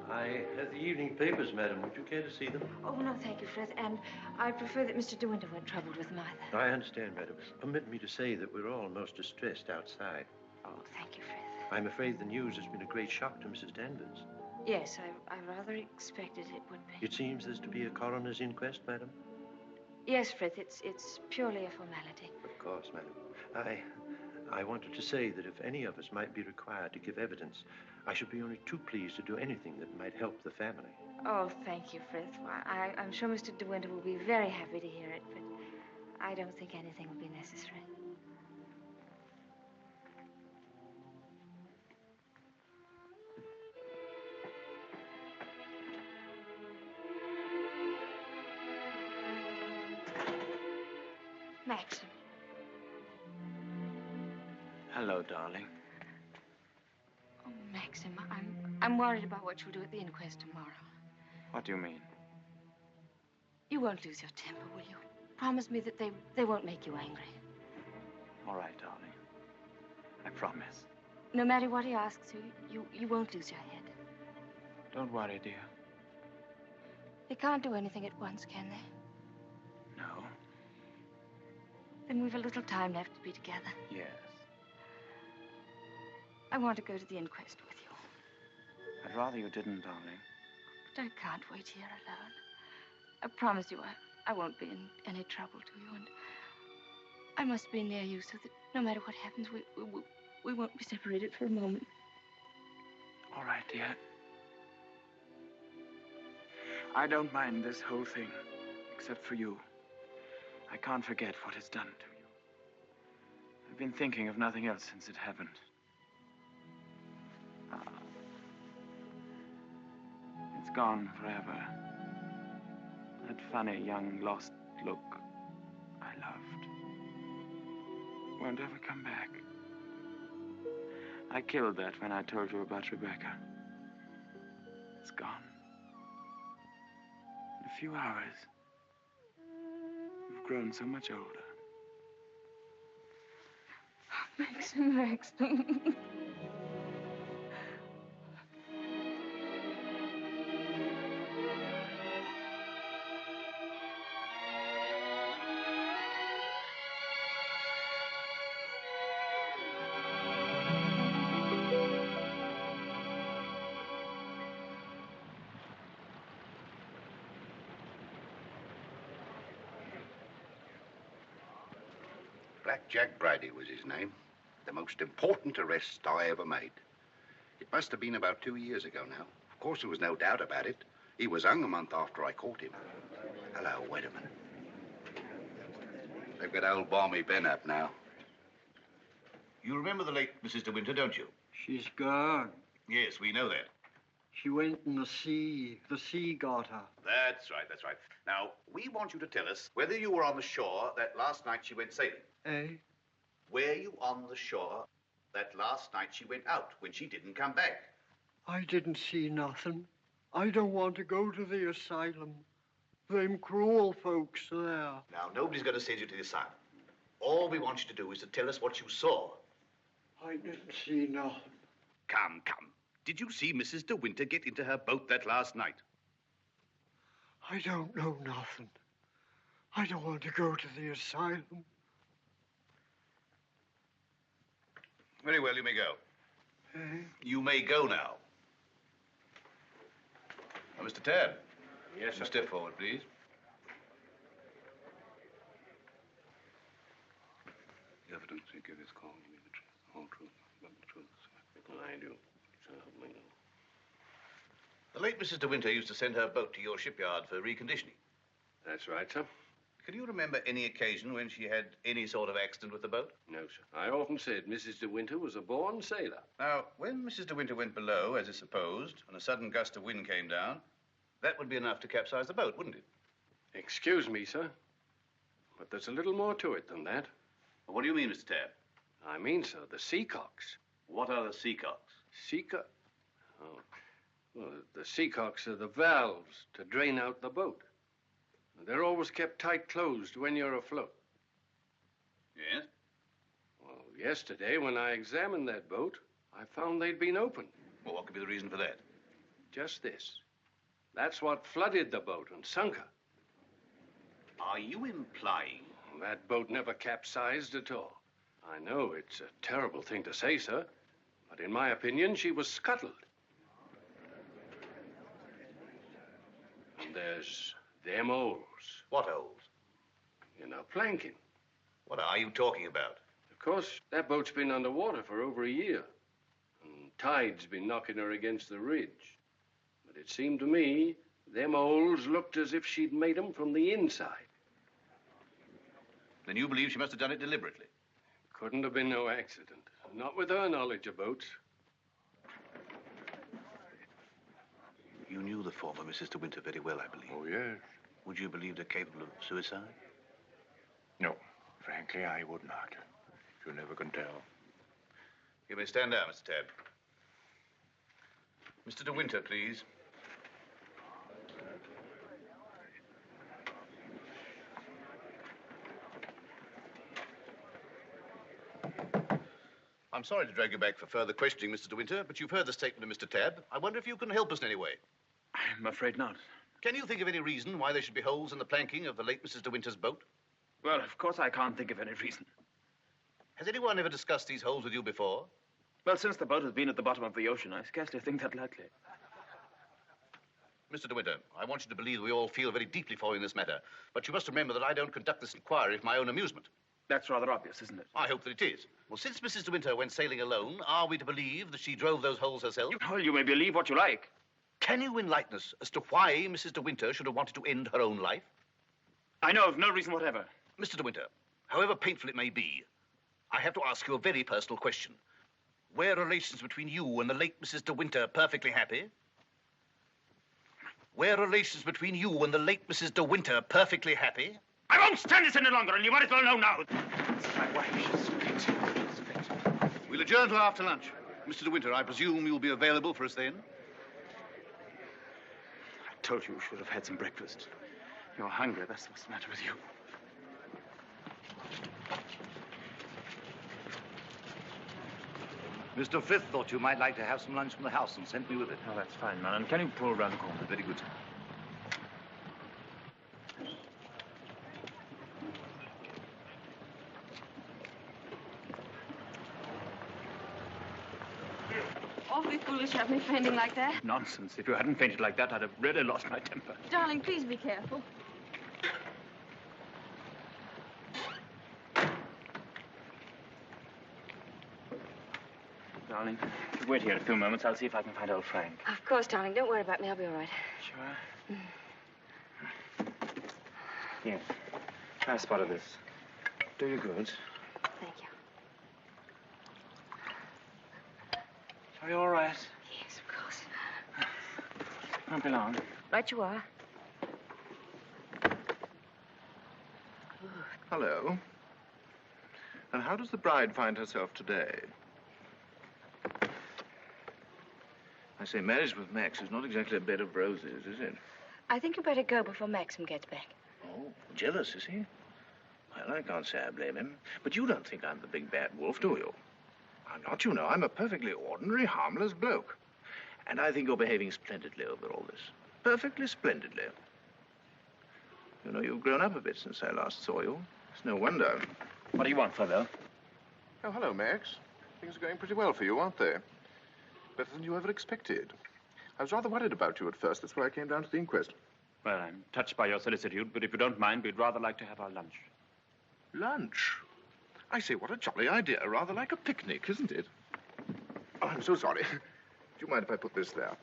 I have the evening papers, madam. Would you care to see them? Oh, no, thank you, Frith. And I prefer that Mr. De Winter weren't troubled with them either. I understand, madam. Permit me to say that we're all most distressed outside. Oh, thank you, Frith. I'm afraid the news has been a great shock to Mrs. Danvers. Yes, I rather expected it would be. It seems there's to be a coroner's inquest, madam? Yes, Frith, it's purely a formality. Of course, madam. I wanted to say that if any of us might be required to give evidence, I should be only too pleased to do anything that might help the family. Oh, thank you, Frith. I'm sure Mr. De Winter will be very happy to hear it, but I don't think anything will be necessary. Maxim. Hello, darling. Oh, Maxim, I'm worried about what you'll do at the inquest tomorrow. What do you mean? You won't lose your temper, will you? Promise me that they won't make you angry. All right, darling. I promise. No matter what he asks you won't lose your head. Don't worry, dear. They can't do anything at once, can they? No. Then we've a little time left to be together. Yes. I want to go to the inquest with you. I'd rather you didn't, darling. But I can't wait here alone. I promise you I won't be in any trouble to you, and I must be near you so that no matter what happens, we won't be separated for a moment. All right, dear. I don't mind this whole thing, except for you. I can't forget what it's done to you. I've been thinking of nothing else since it happened. It's gone forever. That funny, young, lost look I loved won't ever come back. I killed that when I told you about Rebecca. It's gone. In a few hours, you've grown so much older. Maxim. Black Jack Brady was his name. The most important arrest I ever made. It must have been about 2 years ago now. Of course, there was no doubt about it. He was hung a month after I caught him. Hello, wait a minute. They've got old Balmy Ben up now. You remember the late Mrs. De Winter, don't you? She's gone. Yes, we know that. She went in the sea. The sea got her. That's right, that's right. Now, we want you to tell us whether you were on the shore that last night she went sailing. Eh? Were you on the shore that last night she went out when she didn't come back? I didn't see nothing. I don't want to go to the asylum. Them cruel folks there. Now, nobody's going to send you to the asylum. All we want you to do is to tell us what you saw. I didn't see nothing. Come. Did you see Mrs. de Winter get into her boat that last night? I don't know nothing. I don't want to go to the asylum. Very well, you may go. You may go now. Now, Mr. Tabb. Yes, sir. Step forward, please. The evidence you give is calling me the truth, whole truth, nothing but the truth, sir. I do. So help me. The late Mrs. de Winter used to send her boat to your shipyard for reconditioning. That's right, sir. Can you remember any occasion when she had any sort of accident with the boat? No, sir. I often said Mrs. de Winter was a born sailor. Now, when Mrs. de Winter went below, as is supposed, and a sudden gust of wind came down, that would be enough to capsize the boat, wouldn't it? Excuse me, sir, but there's a little more to it than that. What do you mean, Mr. Tabb? I mean, sir, the seacocks. What are the seacocks? Oh, well, the seacocks are the valves to drain out the boat. They're always kept tight closed when you're afloat. Yes? Well, yesterday, when I examined that boat, I found they'd been opened. Well, what could be the reason for that? Just this. That's what flooded the boat and sunk her. Are you implying? That boat never capsized at all. I know it's a terrible thing to say, sir, but in my opinion, she was scuttled. And there's them holes. What holes? You know, planking. What are you talking about? Of course, that boat's been underwater for over a year. And tide's been knocking her against the ridge. But it seemed to me, them holes looked as if she'd made them from the inside. Then you believe she must have done it deliberately? Couldn't have been no accident. Not with her knowledge of boats. You knew the former Mrs. de Winter very well, I believe. Oh, yes. Would you believe her capable of suicide? No. Frankly, I would not. You never can tell. You may stand down, Mr. Tabb. Mr. de Winter, please. I'm sorry to drag you back for further questioning, Mr. de Winter, but you've heard the statement of Mr. Tabb. I wonder if you can help us in any way. I'm afraid not. Can you think of any reason why there should be holes in the planking of the late Mrs. de Winter's boat? Well, of course I can't think of any reason. Has anyone ever discussed these holes with you before? Well, since the boat has been at the bottom of the ocean, I scarcely think that likely. Mr. de Winter, I want you to believe we all feel very deeply for you in this matter, but you must remember that I don't conduct this inquiry for my own amusement. That's rather obvious, isn't it? I hope that it is. Well, since Mrs. de Winter went sailing alone, are we to believe that she drove those holes herself? Well, you may believe what you like. Can you enlighten us as to why Mrs. de Winter should have wanted to end her own life? I know of no reason whatever. Mr. de Winter, however painful it may be, I have to ask you a very personal question. Were relations between you and the late Mrs. de Winter perfectly happy? Were relations between you and the late Mrs. de Winter perfectly happy? I won't stand this any longer, and you might as well know now. It's my wife. She's fit. We'll adjourn till after lunch. Mr. de Winter, I presume you'll be available for us then? I told you should have had some breakfast. You're hungry. That's what's the matter with you. Mr. Frith thought you might like to have some lunch from the house and sent me with it. Oh, that's fine, man. And can you pull around the corner? Very good, sir. Awfully foolish to have me fainting like that. Nonsense. If you hadn't fainted like that, I'd have really lost my temper. Darling, please be careful. Darling, wait here a few moments. I'll see if I can find old Frank. Of course, darling. Don't worry about me. I'll be all right. Sure? Here. I spotted this. Do you good. Thank you. Are you all right? Yes, of course. Won't be long. Right you are. Hello. And how does the bride find herself today? I say, marriage with Max is not exactly a bed of roses, is it? I think you better go before Maxim gets back. Oh, jealous, is he? Well, I can't say I blame him. But you don't think I'm the big bad wolf, do you? I'm not, you know. I'm a perfectly ordinary, harmless bloke. And I think you're behaving splendidly over all this. Perfectly splendidly. You know, you've grown up a bit since I last saw you. It's no wonder. What do you want, Flavel? Oh, hello, Max. Things are going pretty well for you, aren't they? Better than you ever expected. I was rather worried about you at first. That's why I came down to the inquest. Well, I'm touched by your solicitude, but if you don't mind, we'd rather like to have our lunch. Lunch? I say, what a jolly idea. Rather like a picnic, isn't it? Oh, I'm so sorry. Do you mind if I put this there?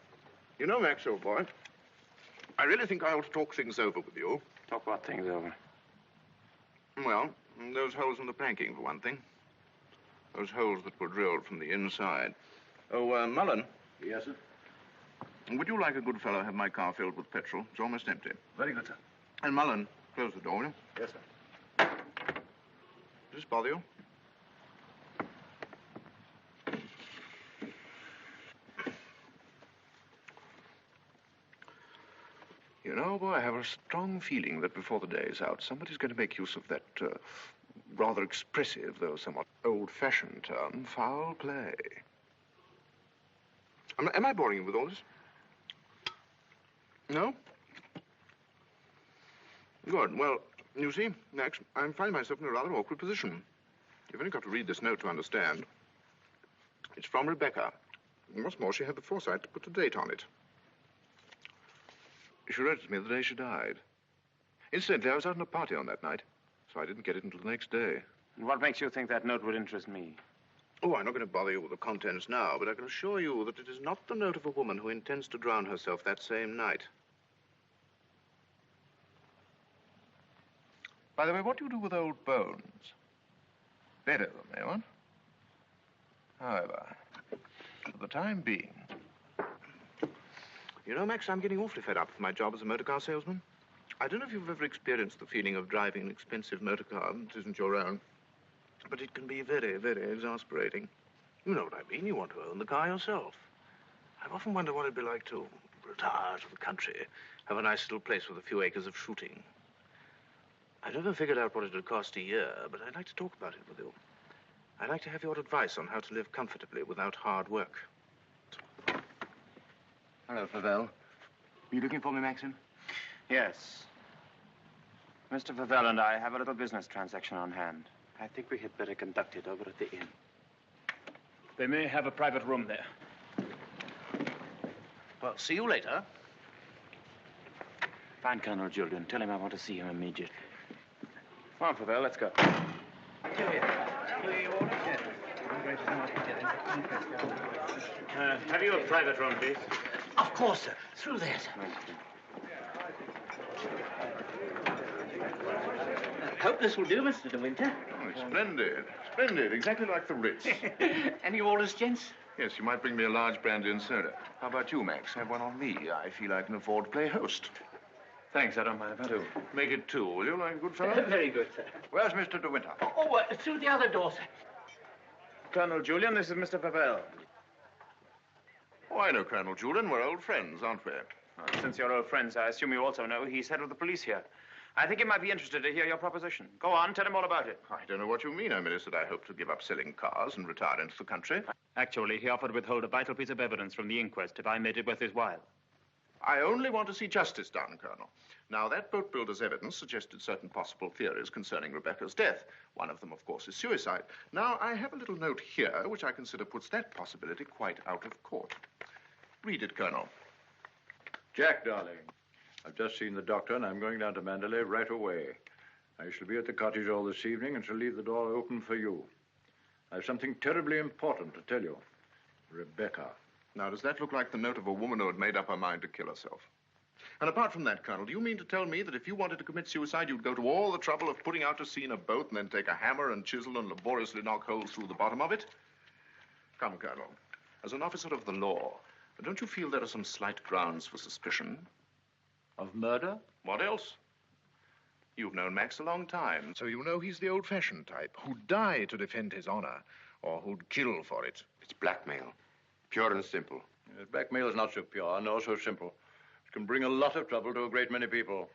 You know, Max, old boy, I really think I ought to talk things over with you. Talk what things over? Well, those holes in the planking, for one thing. Those holes that were drilled from the inside. Oh, Mullen. Yes, sir? Would you like a good fellow have my car filled with petrol? It's almost empty. Very good, sir. And Mullen, close the door, will you? Yes, sir. Does this bother you? You know, boy, I have a strong feeling that before the day is out, somebody's going to make use of that rather expressive, though somewhat old-fashioned term, foul play. Am I boring you with all this? No? Good. Well, you see, Max, I find myself in a rather awkward position. You've only got to read this note to understand. It's from Rebecca. And what's more, she had the foresight to put a date on it. She wrote it to me the day she died. Incidentally, I was out on a party on that night, so I didn't get it until the next day. And what makes you think that note would interest me? Oh, I'm not going to bother you with the contents now, but I can assure you that it is not the note of a woman who intends to drown herself that same night. By the way, what do you do with old bones? Bury them, eh, what? However, for the time being... You know, Max, I'm getting awfully fed up with my job as a motor car salesman. I don't know if you've ever experienced the feeling of driving an expensive motor car that isn't your own, but it can be very, very exasperating. You know what I mean. You want to own the car yourself. I've often wondered what it'd be like to retire to the country, have a nice little place with a few acres of shooting. I've never figured out what it would cost a year, but I'd like to talk about it with you. I'd like to have your advice on how to live comfortably without hard work. Hello, Flavel. Are you looking for me, Maxim? Yes. Mr. Flavel and I have a little business transaction on hand. I think we had better conduct it over at the inn. They may have a private room there. Well, see you later. Find Colonel Julian. Tell him I want to see him immediately. Come on, Flavel, let's go. Have you a private room, please? Of course, sir. Through there, sir. Hope this will do, Mr. de Winter. Oh, splendid. Splendid. Exactly like the Ritz. Any orders, gents? Yes, you might bring me a large brandy and soda. How about you, Max? Have one on me. I feel I can afford to play host. Thanks, I don't mind if I do. Make it two, will you, like a good fellow? Very good, sir. Where's Mr. de Winter? Through the other door, sir. Colonel Julian, this is Mr. Flavel. Oh, I know Colonel Julian. We're old friends, aren't we? Well, since you're old friends, I assume you also know he's head of the police here. I think he might be interested to hear your proposition. Go on, tell him all about it. I don't know what you mean. I merely said I hope to give up selling cars and retire into the country. Actually, he offered to withhold a vital piece of evidence from the inquest if I made it worth his while. I only want to see justice done, Colonel. Now, that boat builder's evidence suggested certain possible theories concerning Rebecca's death. One of them, of course, is suicide. Now, I have a little note here which I consider puts that possibility quite out of court. Read it, Colonel. Jack, darling, I've just seen the doctor, and I'm going down to Manderley right away. I shall be at the cottage all this evening and shall leave the door open for you. I have something terribly important to tell you. Rebecca. Now, does that look like the note of a woman who had made up her mind to kill herself? And apart from that, Colonel, do you mean to tell me that if you wanted to commit suicide, you'd go to all the trouble of putting out to sea in a boat and then take a hammer and chisel and laboriously knock holes through the bottom of it? Come, Colonel, as an officer of the law, don't you feel there are some slight grounds for suspicion? Of murder? What else? You've known Max a long time, so you know he's the old-fashioned type who'd die to defend his honor, or who'd kill for it. It's blackmail. Pure and simple. Blackmail is not so pure, nor so simple. It can bring a lot of trouble to a great many people.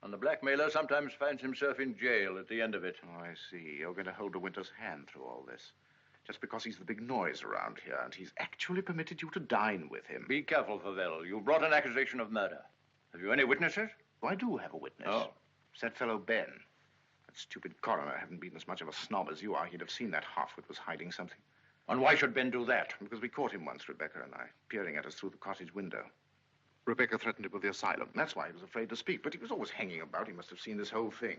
And the blackmailer sometimes finds himself in jail at the end of it. Oh, I see. You're going to hold de Winter's hand through all this. Just because he's the big noise around here, and he's actually permitted you to dine with him. Be careful, Favell. You brought an accusation of murder. Have you any witnesses? I do have a witness. Oh. It's that fellow Ben. That stupid coroner hadn't been as much of a snob as you are. He'd have seen that halfwit was hiding something. And why should Ben do that? Because we caught him once, Rebecca and I, peering at us through the cottage window. Rebecca threatened him with the asylum. That's why he was afraid to speak. But he was always hanging about. He must have seen this whole thing.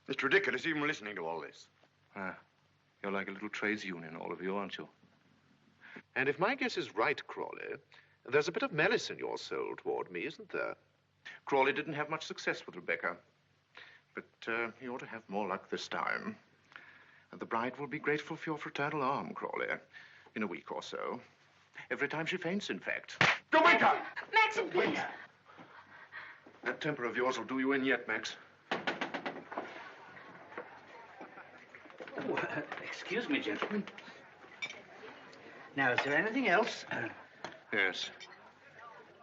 It's ridiculous even listening to all this. You're like a little trades union, all of you, aren't you? And if my guess is right, Crawley, there's a bit of malice in your soul toward me, isn't there? Crawley didn't have much success with Rebecca. But he ought to have more luck this time. And the bride will be grateful for your fraternal arm, Crawley, in a week or so. Every time she faints, in fact. De Winter! Maxim, please. That temper of yours will do you in yet, Max. Oh, excuse me, gentlemen. Now, is there anything else? Yes.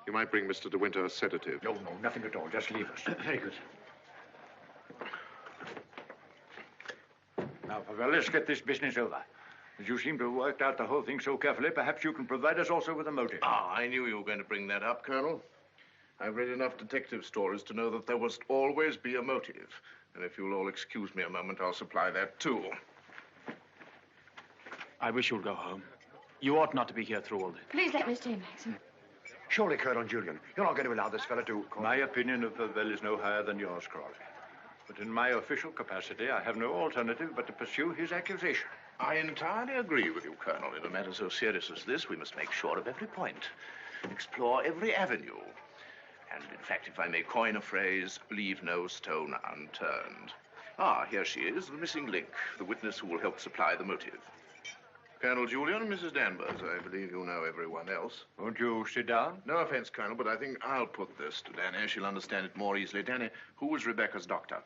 You might bring Mr. De Winter a sedative. No, nothing at all. Just leave us. Very good. Now, Favell, let's get this business over. As you seem to have worked out the whole thing so carefully, perhaps you can provide us also with a motive. I knew you were going to bring that up, Colonel. I've read enough detective stories to know that there must always be a motive. And if you'll all excuse me a moment, I'll supply that, too. I wish you'd go home. You ought not to be here through all this. Please let me stay, Maxim. Surely, Colonel Julian, you're not going to allow this fellow to... My opinion of Favell is no higher than yours, Crawley. But in my official capacity, I have no alternative but to pursue his accusation. I entirely agree with you, Colonel. In a matter so serious as this, we must make sure of every point, explore every avenue. And, in fact, if I may coin a phrase, leave no stone unturned. Here she is, the missing link, the witness who will help supply the motive. Colonel Julian and Mrs. Danvers, I believe you know everyone else. Won't you sit down? No offense, Colonel, but I think I'll put this to Danny. She'll understand it more easily. Danny, who was Rebecca's doctor?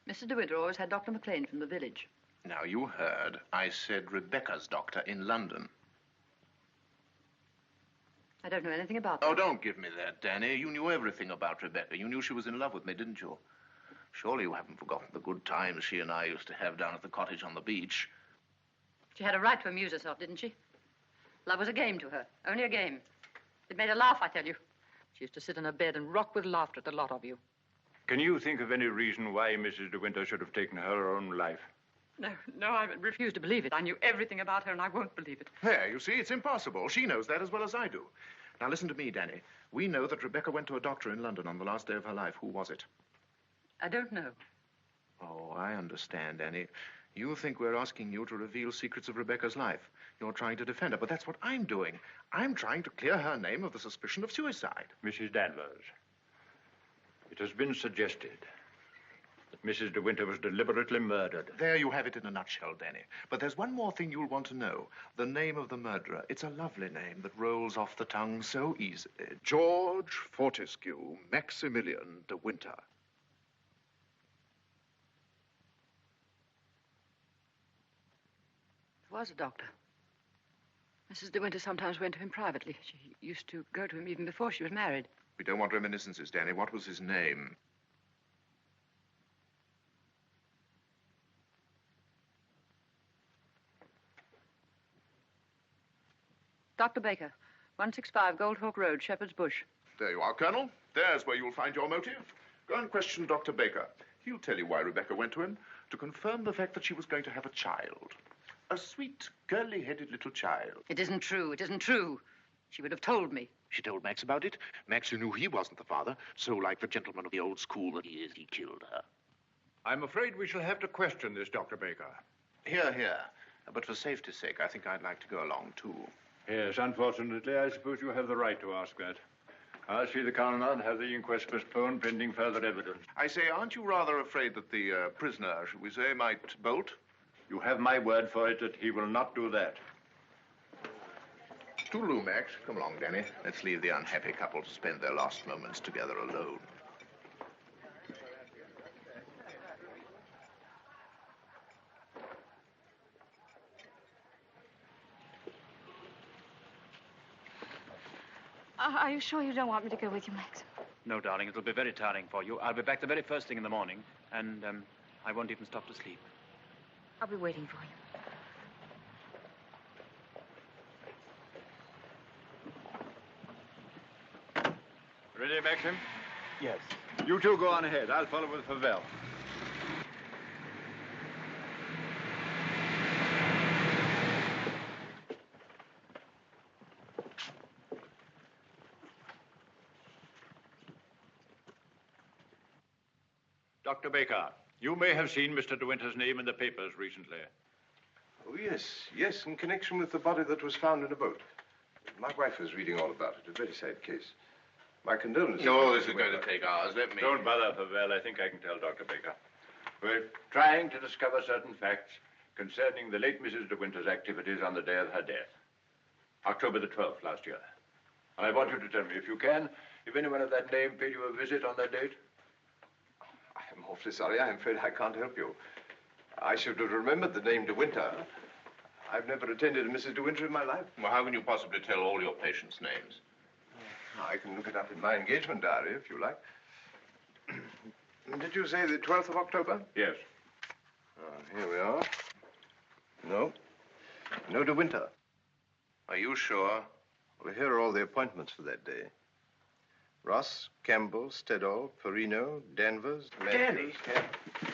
Mr. De Winter always had Dr. McLean from the village. Now, you heard. I said Rebecca's doctor in London. I don't know anything about that. Oh, don't give me that, Danny. You knew everything about Rebecca. You knew she was in love with me, didn't you? Surely you haven't forgotten the good times she and I used to have down at the cottage on the beach. She had a right to amuse herself, didn't she? Love was a game to her, only a game. It made her laugh, I tell you. She used to sit in her bed and rock with laughter at the lot of you. Can you think of any reason why Mrs. De Winter should have taken her own life? No, I refuse to believe it. I knew everything about her, and I won't believe it. There, you see, it's impossible. She knows that as well as I do. Now, listen to me, Danny. We know that Rebecca went to a doctor in London on the last day of her life. Who was it? I don't know. Oh, I understand, Danny. You think we're asking you to reveal secrets of Rebecca's life. You're trying to defend her, but that's what I'm doing. I'm trying to clear her name of the suspicion of suicide. Mrs. Danvers, it has been suggested that Mrs. De Winter was deliberately murdered. There you have it in a nutshell, Danny. But there's one more thing you'll want to know. The name of the murderer. It's a lovely name that rolls off the tongue so easily. George Fortescue Maximilian De Winter. He was a doctor. Mrs. De Winter sometimes went to him privately. She used to go to him even before she was married. We don't want reminiscences, Danny. What was his name? Dr. Baker, 165 Goldhawk Road, Shepherd's Bush. There you are, Colonel. There's where you'll find your motive. Go and question Dr. Baker. He'll tell you why Rebecca went to him, to confirm the fact that she was going to have a child. A sweet, curly-headed little child. It isn't true. It isn't true. She would have told me. She told Max about it. Max knew he wasn't the father, so like the gentleman of the old school that he is, he killed her. I'm afraid we shall have to question this, Dr. Baker. Here, here. But for safety's sake, I think I'd like to go along, too. Yes, unfortunately, I suppose you have the right to ask that. I'll see the coroner and have the inquest postponed pending further evidence. I say, aren't you rather afraid that the prisoner, should we say, might bolt? You have my word for it that he will not do that. Toodaloo, Max. Come along, Danny. Let's leave the unhappy couple to spend their last moments together alone. Are you sure you don't want me to go with you, Max? No, darling, it'll be very tiring for you. I'll be back the very first thing in the morning, and I won't even stop to sleep. I'll be waiting for you. Ready, Maxim? Yes. You two go on ahead. I'll follow with Favell. Dr. Baker, you may have seen Mr. De Winter's name in the papers recently. Oh, yes. Yes, in connection with the body that was found in a boat. My wife was reading all about it. A very sad case. My condolences. No, this is going to take hours. Let me... Don't bother, Favell. I think I can tell Dr. Baker. We're trying to discover certain facts concerning the late Mrs. De Winter's activities on the day of her death. October the 12th last year. And I want you to tell me, if you can, if anyone of that name paid you a visit on that date. I'm awfully sorry. I'm afraid I can't help you. I should have remembered the name De Winter. I've never attended a Mrs. De Winter in my life. Well, how can you possibly tell all your patients' names? I can look it up in my engagement diary, if you like. Did you say the 12th of October? Yes. Here we are. No. No De Winter. Are you sure? Well, here are all the appointments for that day. Ross, Campbell, Stedall, Perino, Danvers, Danny?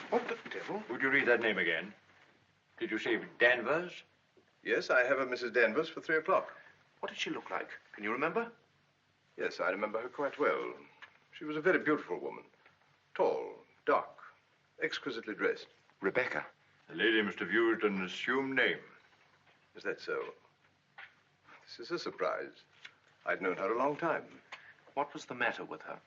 What the devil? Would you read that name again? Did you say Danvers? Yes, I have a Mrs. Danvers for 3 o'clock. What did she look like? Can you remember? Yes, I remember her quite well. She was a very beautiful woman. Tall, dark, exquisitely dressed. Rebecca. The lady must have used an assumed name. Is that so? This is a surprise. I'd known her a long time. What was the matter with her?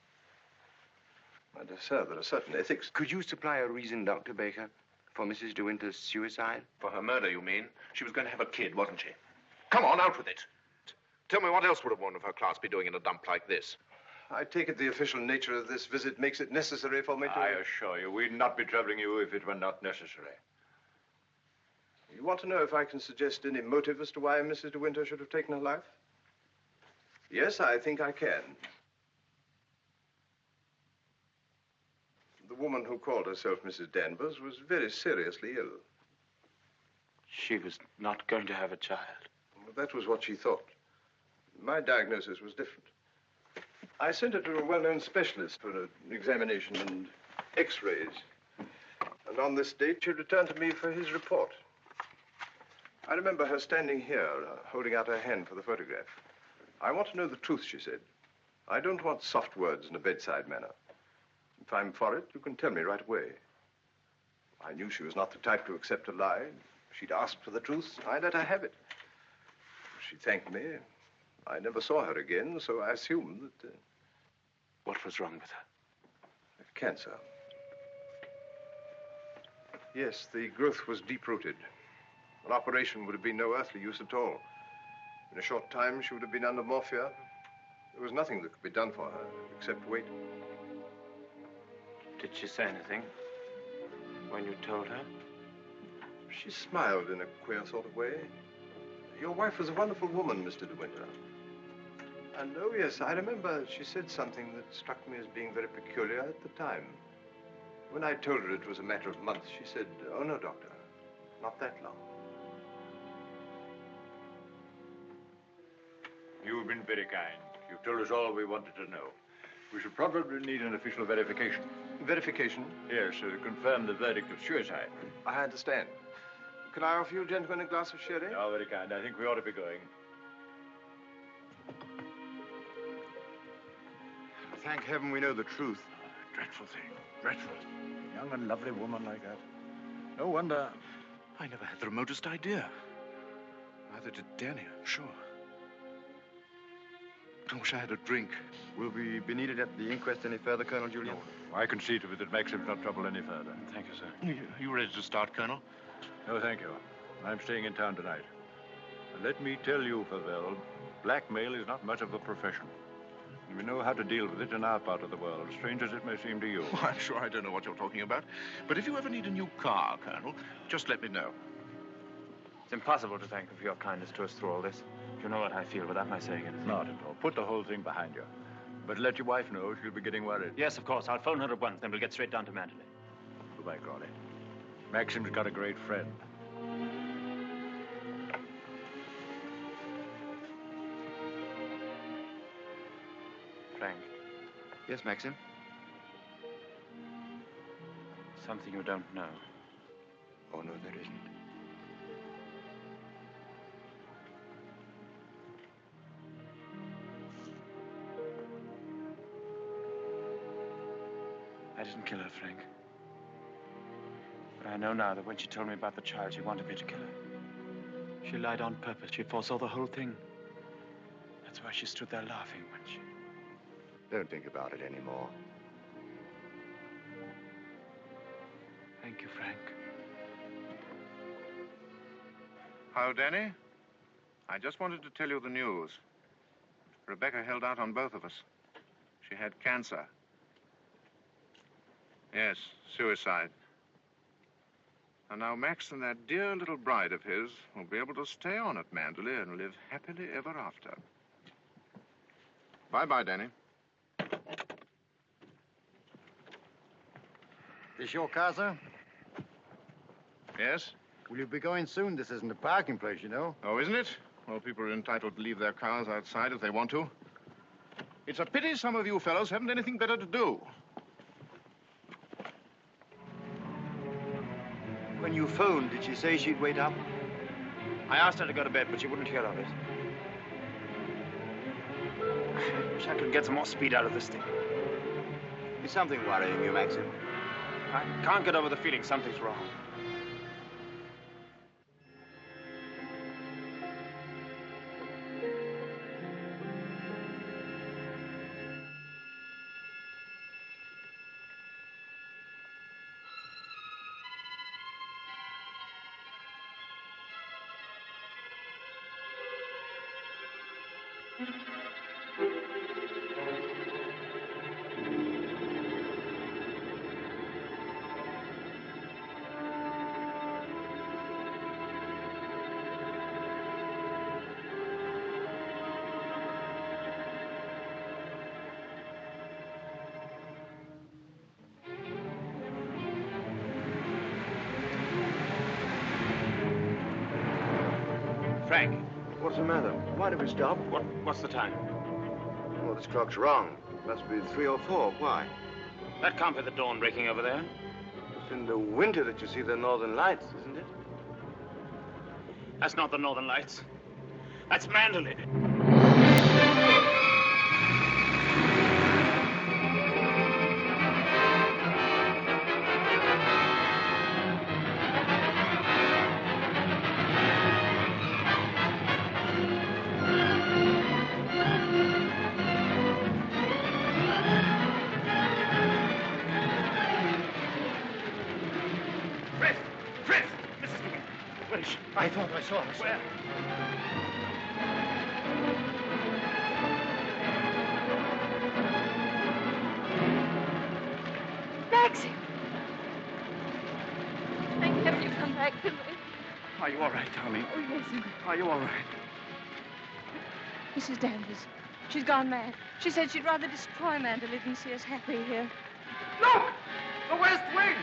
My dear sir, there are certain ethics. Could you supply a reason, Dr. Baker, for Mrs. De Winter's suicide? For her murder, you mean? She was going to have a kid, wasn't she? Come on, out with it. Tell me, what else would a woman of her class be doing in a dump like this? I take it the official nature of this visit makes it necessary for me to... I assure you, we'd not be troubling you if it were not necessary. You want to know if I can suggest any motive as to why Mrs. De Winter should have taken her life? Yes, I think I can. The woman who called herself Mrs. Danvers was very seriously ill. She was not going to have a child. Well, that was what she thought. My diagnosis was different. I sent her to a well-known specialist for an examination and x-rays. And on this date, she returned to me for his report. I remember her standing here, holding out her hand for the photograph. I want to know the truth, she said. I don't want soft words in a bedside manner. If I'm for it, you can tell me right away. I knew she was not the type to accept a lie. She'd asked for the truth. I let her have it. She thanked me. I never saw her again, so I assumed that... What was wrong with her? Cancer. Yes, the growth was deep-rooted. An operation would have been no earthly use at all. In a short time, she would have been under morphia. There was nothing that could be done for her, except wait. Did she say anything when you told her? She smiled in a queer sort of way. Your wife was a wonderful woman, Mr. De Winter. And, oh, yes, I remember she said something that struck me as being very peculiar at the time. When I told her it was a matter of months, she said, "Oh, no, doctor, not that long." You've been very kind. You've told us all we wanted to know. We should probably need an official verification. Verification? Yes, to confirm the verdict of suicide. I understand. Can I offer you gentlemen a glass of sherry? Oh, very kind. I think we ought to be going. Thank heaven we know the truth. Dreadful thing. Dreadful. A young and lovely woman like that. No wonder I never had the remotest idea. Neither did Danny, I'm sure. I wish I had a drink. Will we be needed at the inquest any further, Colonel Julian? No. I can see to it that Maxim's not troubled any further. Thank you, sir. You ready to start, Colonel? No, thank you. I'm staying in town tonight. And let me tell you, Favell, blackmail is not much of a profession. We know how to deal with it in our part of the world, strange as it may seem to you. Well, I'm sure I don't know what you're talking about. But if you ever need a new car, Colonel, just let me know. It's impossible to thank you for your kindness to us through all this. You know what I feel without my saying anything. Not at all. Put the whole thing behind you. But let your wife know she'll be getting worried. Yes, of course. I'll phone her at once, then we'll get straight down to Manderley. Goodbye, Crawley. Maxim's got a great friend. Frank, Yes, Maxim? Something you don't know. Oh, no, there isn't. I didn't kill her, Frank. But I know now that when she told me about the child, she wanted me to kill her. She lied on purpose. She foresaw the whole thing. That's why she stood there laughing when she... Don't think about it anymore. Thank you, Frank. Hello, Danny. I just wanted to tell you the news. Rebecca held out on both of us. She had cancer. Yes, suicide. And now Max and that dear little bride of his will be able to stay on at Manderley and live happily ever after. Bye-bye, Danny. This your car, sir? Yes? Will you be going soon? This isn't a parking place, you know. Oh, isn't it? Well, people are entitled to leave their cars outside if they want to. It's a pity some of you fellows haven't anything better to do. When you phoned, did she say she'd wait up? I asked her to go to bed, but she wouldn't hear of it. I wish I could get some more speed out of this thing. Is something worrying you, Maxim? I can't get over the feeling something's wrong. Frank. What's the matter? Why did we stop? What's the time? Well, this clock's wrong. It must be 3 or 4. Why? That can't be the dawn breaking over there. It's in the winter that you see the northern lights, isn't it? That's not the northern lights. That's Manderley. I thought I saw her. Where? Maxim! Thank heaven you come back to me. Are you all right, darling? Oh, yes. Are you all right? Mrs. Danvers. She's gone mad. She said she'd rather destroy Manderley than see us happy here. Look! The West Wing!